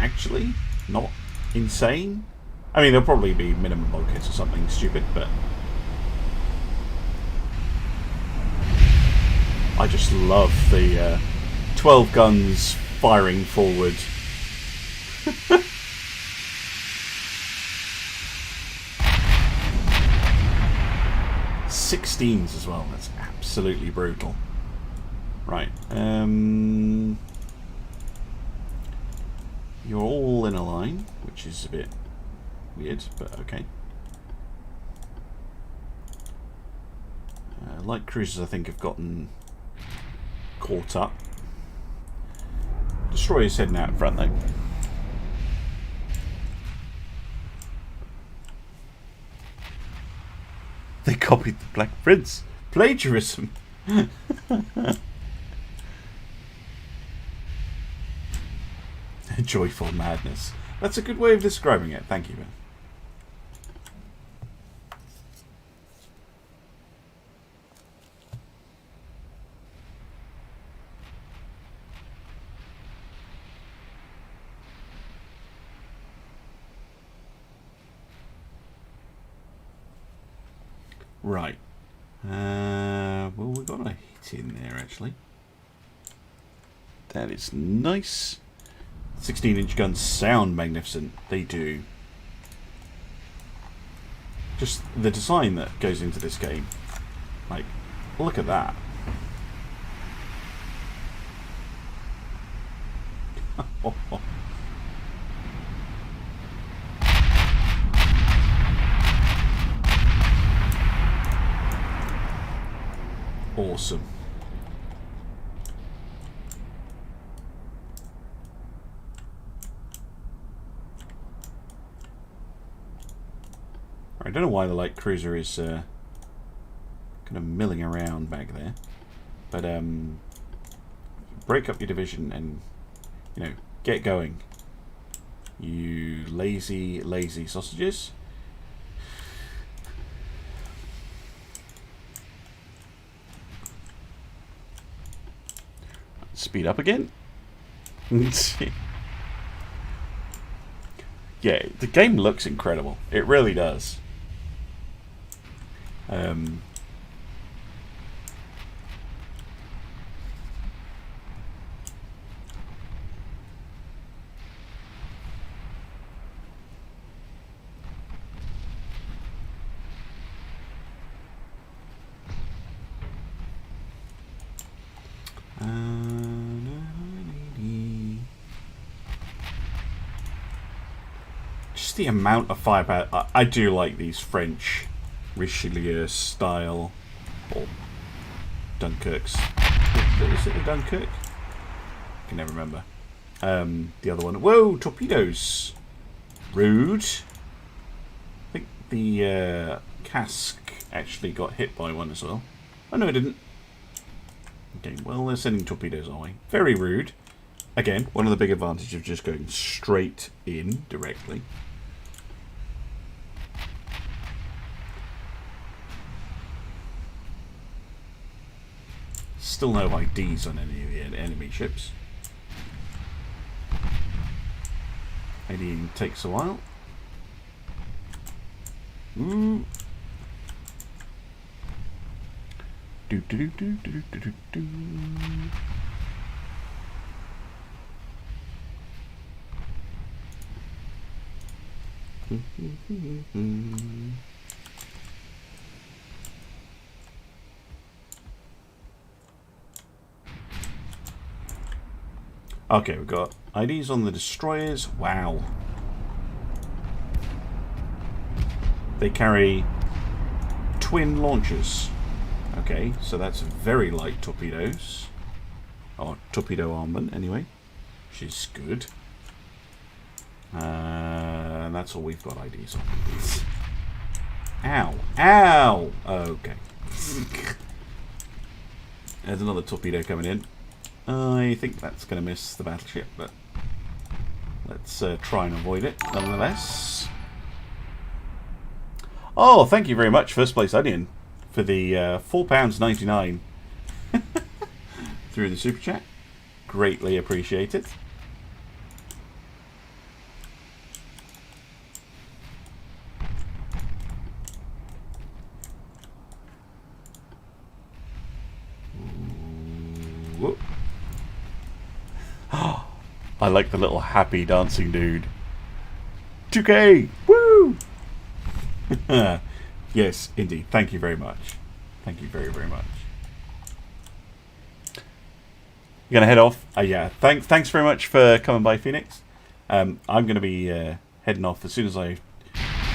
Actually, not insane. I mean, there'll probably be minimum bulkheads or something stupid, but I just love the 12 guns firing forward. 16s as well. That's absolutely brutal. Right. You're all in a line, which is a bit weird, but okay. Light cruisers, I think, have gotten caught up. Destroyer's heading out in front, though. They copied the Black Prince. Plagiarism. Joyful madness. That's a good way of describing it. Thank you, Ben. Right. Well, we've got a hit in there, actually. That is nice. 16-inch guns sound magnificent. They do. Just the design that goes into this game. Like, look at that. Awesome. I don't know why the light cruiser is kind of milling around back there, but break up your division and, you know, get going. You lazy, lazy sausages. Speed up again. Yeah, the game looks incredible. It really does. Just the amount of firepower. I do like these French Richelieu style, or Dunkirk's. Is it a Dunkirk? I can never remember. The other one. Whoa, torpedoes. Rude. I think the cask actually got hit by one as well. Oh no, it didn't. Okay, well, they're sending torpedoes our way. Very rude. Again, one of the big advantages of just going straight in directly. Still no IDs on any of the enemy ships. IDing takes a while. Ooh. Do do do do do do do do. Okay, we've got IDs on the destroyers. Wow. They carry twin launchers. Okay, so that's very light torpedoes. Or torpedo armament, anyway. Which is good. And that's all we've got IDs on. Ow. Ow! Okay. There's another torpedo coming in. I think that's going to miss the battleship, but let's try and avoid it nonetheless. Oh, thank you very much, First Place Onion, for the £4.99 through the super chat. Greatly appreciated. Whoop. I like the little happy dancing dude. 2K! Woo! Yes, indeed. Thank you very much. Thank you very, very much. You're gonna head off? Yeah. Thanks very much for coming by, Phoenix. I'm gonna be heading off as soon as I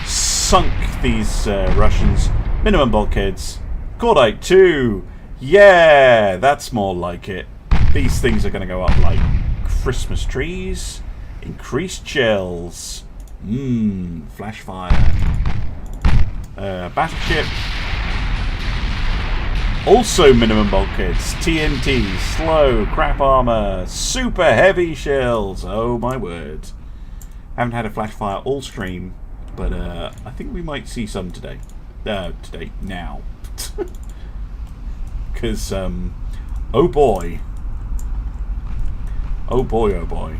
sunk these Russians. Minimum bulkheads. Cordite 2. Yeah, that's more like it. These things are gonna go up like Christmas trees. Increased shells. Flash fire. Battleship. Also minimum bulkheads. TNT. Slow. Crap armor. Super heavy shells. Oh my word. Haven't had a flash fire all stream, but I think we might see some today. Now. Because, oh boy. Oh boy, oh boy.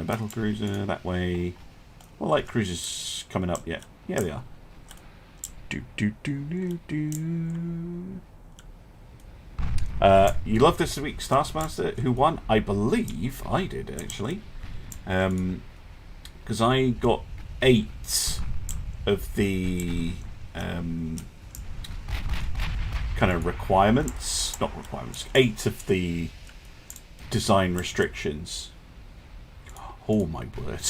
Battle cruiser that way. Well, light cruisers coming up yet. Yeah, they are. You love this week's Taskmaster. Who won? I believe I did, actually. Because I got 8 of the kind of requirements. Not requirements. 8 of the design restrictions. Oh my word.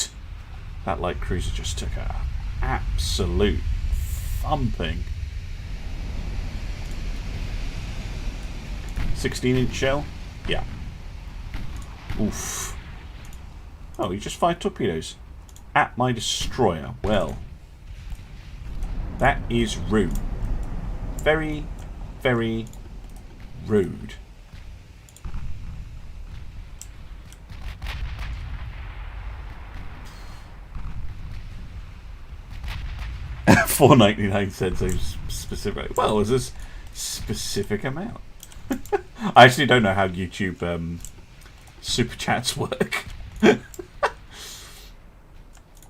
That light cruiser just took a absolute thumping. 16-inch shell? Yeah. Oof. Oh, he just fired torpedoes at my destroyer. Well, that is rude. Very, very rude. $4.99 those specific. Well, is this specific amount? I actually don't know how YouTube super chats work.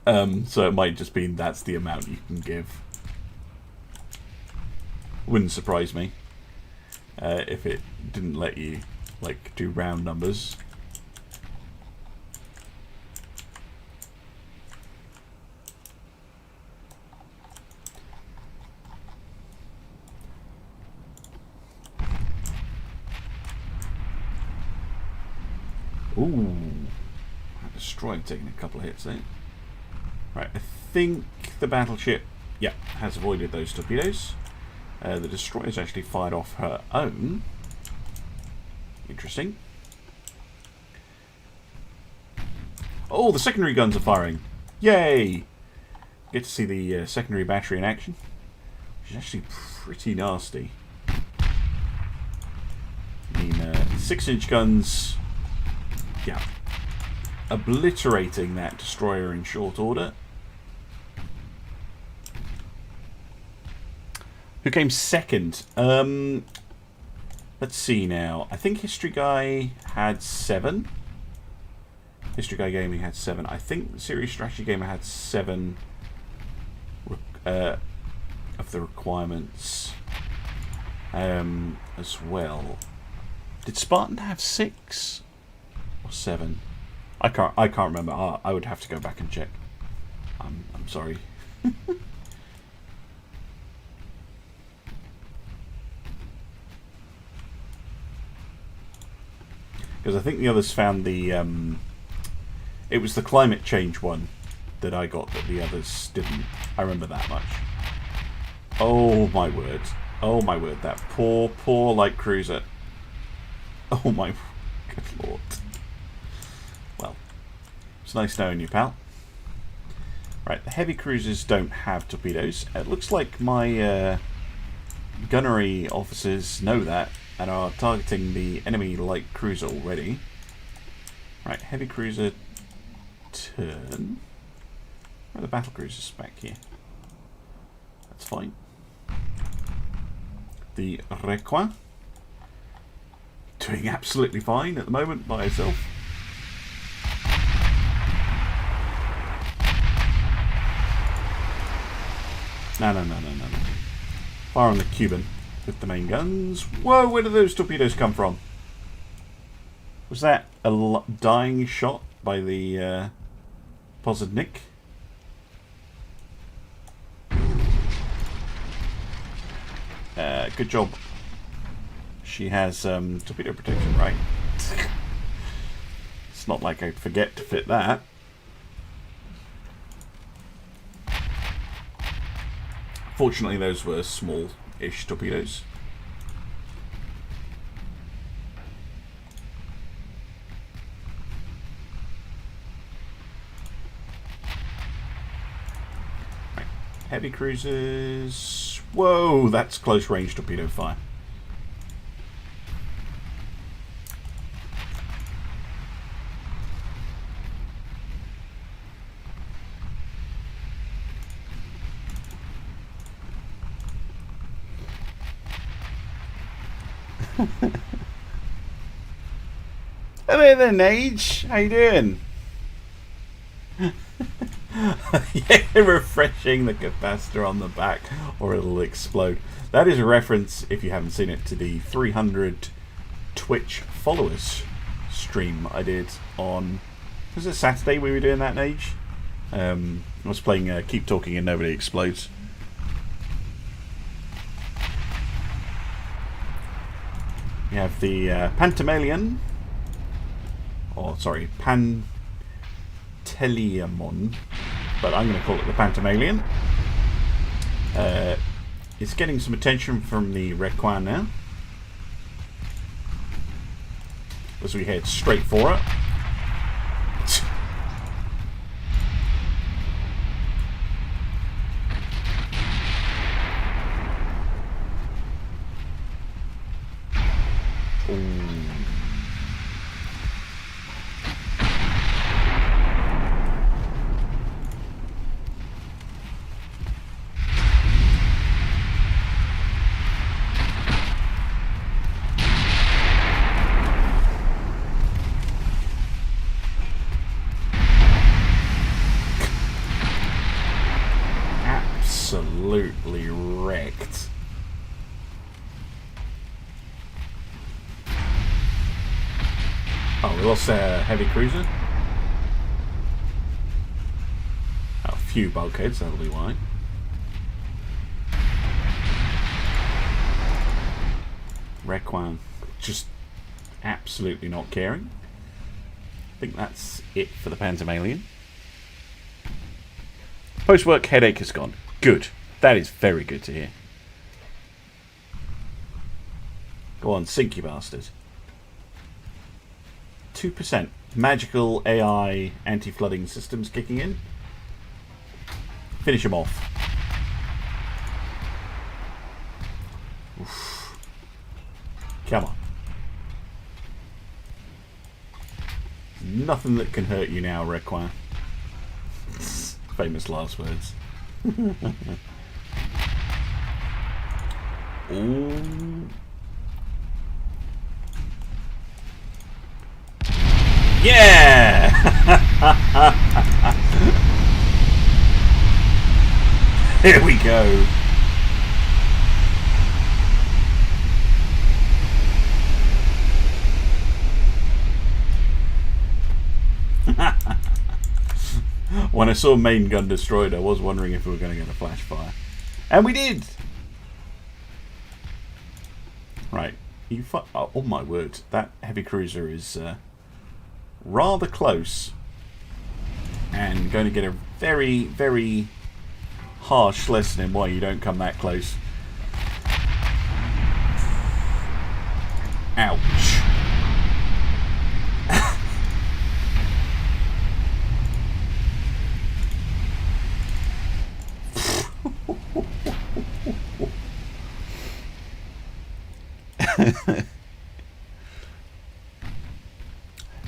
So it might just be that's the amount you can give. Wouldn't surprise me if it didn't let you like do round numbers. Ooh, that destroyer taking a couple of hits there. Right, I think the battleship, yeah, has avoided those torpedoes. The destroyer's actually fired off her own. Interesting. Oh, the secondary guns are firing. Yay! Get to see the secondary battery in action. Which is actually pretty nasty. I mean, 6-inch guns, yeah, obliterating that destroyer in short order. Who came second? Let's see now. I think History Guy had 7. History Guy Gaming had 7. I think the Serious Strategy Gamer had 7 of the requirements as well. Did Spartan have 6 or 7? I can't remember. I would have to go back and check. I'm sorry. Because I think the others found the it was the climate change one that I got that the others didn't. I remember that much. Oh my word. Oh my word. That poor light cruiser. Oh my good lord. Well, it's nice knowing you, pal. Right, the heavy cruisers don't have torpedoes. It looks like my gunnery officers know that and are targeting the enemy light cruiser already. Right, heavy cruiser turn. Where are the battle cruisers back here? That's fine. The Requin doing absolutely fine at the moment by itself. No. Fire on the Cuban with the main guns. Whoa, where did those torpedoes come from? Was that a dying shot by the Pozadnik? Good job. She has torpedo protection, right? It's not like I'd forget to fit that. Fortunately, those were small-ish torpedoes. Right. Heavy cruisers. Whoa, that's close-range torpedo fire. Hello there, Nage. How you doing? Yeah, refreshing the capacitor on the back or it'll explode. That is a reference, if you haven't seen it, to the 300 Twitch followers stream I did on... Was it Saturday we were doing that, Nage? I was playing Keep Talking and Nobody Explodes. We have the Pantamalian, or sorry, Panteliamon, but I'm going to call it the Pantamalian. It's getting some attention from the Requin now, as we head straight for it. Absolutely wrecked. Oh, we lost a heavy cruiser. Oh, a few bulkheads, that'll be why. Requin just absolutely not caring. I think that's it for the Pantamalian. Post-work headache is gone. Good. That is very good to hear. Go on, sink you bastard. 2%. Magical AI anti-flooding systems kicking in. Finish him off. Oof. Come on. Nothing that can hurt you now, Requin. Famous last words. Ooh. Yeah! Here we go. When I saw main gun destroyed, I was wondering if we were going to get a flash fire. And we did! Right. Oh my word. That heavy cruiser is rather close. And going to get a very, very harsh lesson in why you don't come that close. Ouch.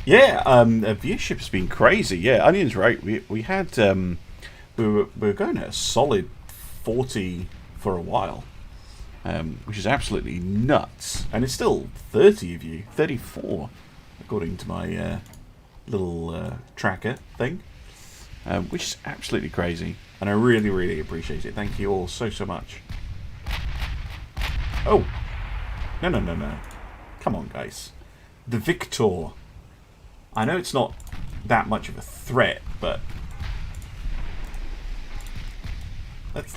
Yeah, viewership's been crazy. Yeah, Onion's right. We had we were going at a solid 40 for a while, which is absolutely nuts. And it's still 30 of you, 34, according to my little tracker thing, which is absolutely crazy. And I really, really appreciate it. Thank you all so much. Oh, no. Come on, guys. The Victor. I know it's not that much of a threat, but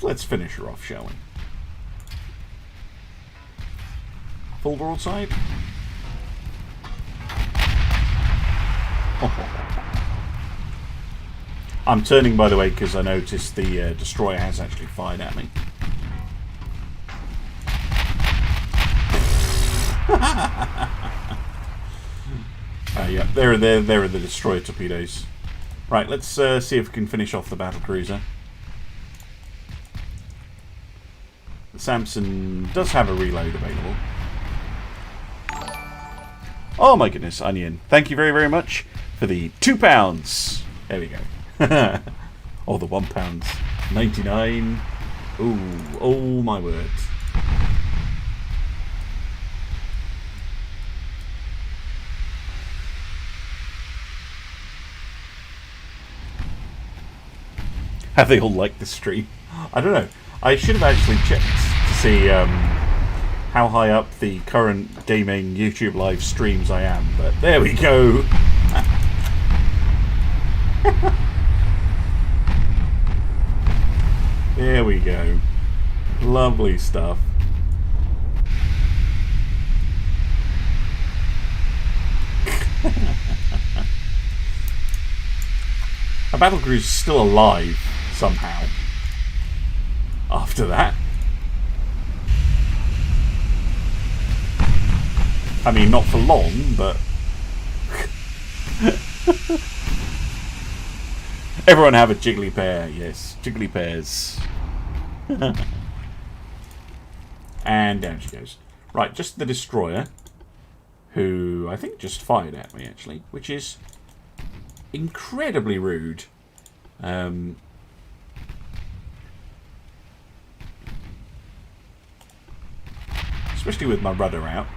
let's finish her off, shall we? Full broadside. I'm turning, by the way, because I noticed the destroyer has actually fired at me. Yeah, there are the destroyer torpedoes. Right, let's see if we can finish off the battle cruiser. The Samson does have a reload available. Oh my goodness, Onion. Thank you very, very much for the £2. There we go. Or the £1.99. Ooh, oh my word. Have they all liked the stream? I don't know. I should have actually checked to see how high up the current gaming YouTube live streams I am, but there we go. There we go. Lovely stuff. A battlecruiser is still alive somehow after that. I mean, not for long, but everyone have a jiggly pair. Yes, jiggly pairs. And down she goes. Right, just the destroyer, who I think just fired at me, actually, which is incredibly rude. Especially with my rudder out.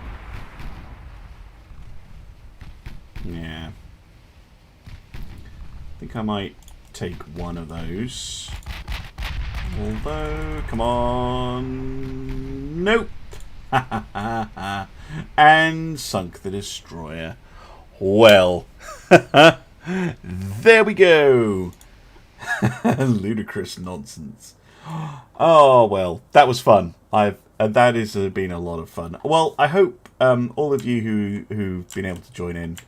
Yeah. I think I might take one of those. Although, come on. Nope. And sunk the destroyer. Well. There we go. Ludicrous nonsense. Oh, well. That was fun. That has been a lot of fun. Well, I hope all of you who've been able to join in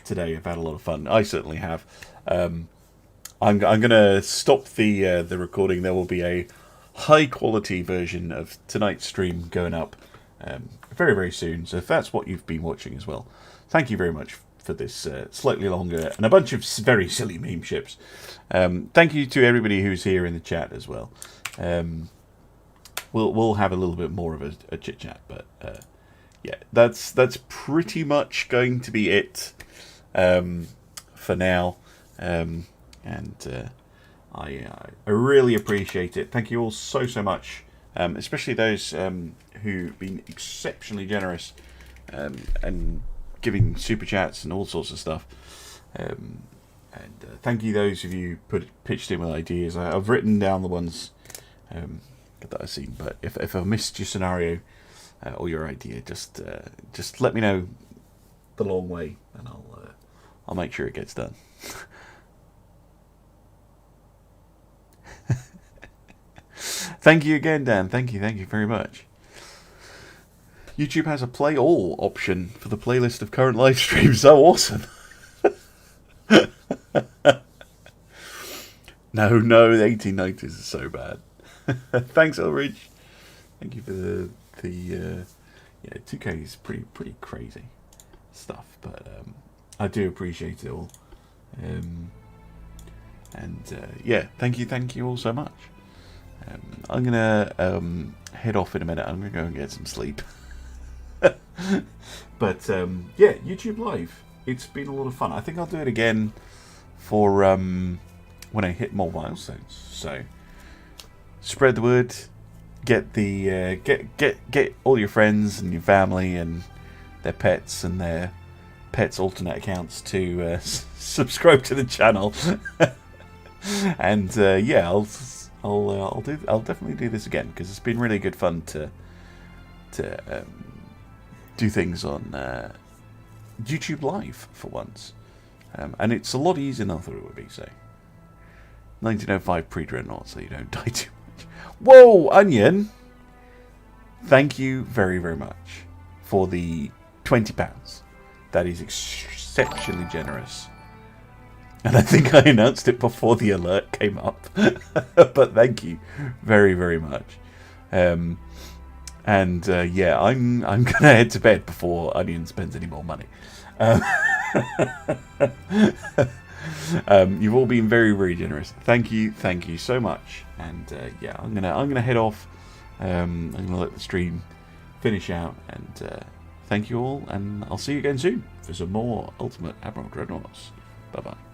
today have had a lot of fun. I certainly have. I'm going to stop the recording. There will be a high quality version of tonight's stream going up very, very soon. So if that's what you've been watching as well, thank you very much for this slightly longer and a bunch of very silly meme ships. Thank you to everybody who's here in the chat as well. We'll have a little bit more of a chit chat, but yeah, that's pretty much going to be it for now. I really appreciate it. Thank you all so much, especially those who've been exceptionally generous and giving super chats and all sorts of stuff. Thank you those of you pitched in with ideas. I've written down the ones that I've seen, but if I missed your scenario or your idea, just let me know the long way, and I'll make sure it gets done. Thank you again, Dan. Thank you very much. YouTube has a play all option for the playlist of current live streams. So awesome. No, the 1890s is so bad. Thanks, Ulrich. Thank you for the yeah, 2K is pretty crazy stuff, but I do appreciate it all. Yeah, thank you all so much. I'm gonna head off in a minute. I'm gonna go and get some sleep. But yeah, YouTube Live. It's been a lot of fun. I think I'll do it again for when I hit more milestones. So spread the word. Get the get all your friends and your family and their pets and their pets' alternate accounts to subscribe to the channel. And yeah, I'll definitely do this again because it's been really good fun to do things on YouTube Live for once, and it's a lot easier than I thought it would be. So 1905 pre-dreadnought, so you don't die too much. Whoa, Onion! Thank you very much for the £20. That is exceptionally generous. And I think I announced it before the alert came up. But thank you very much. And And yeah, I'm gonna head to bed before Onion spends any more money. You've all been very, very generous. Thank you so much. And yeah, I'm gonna head off. I'm gonna let the stream finish out. And thank you all, and I'll see you again soon for some more Ultimate Admiral Dreadnoughts. Bye bye.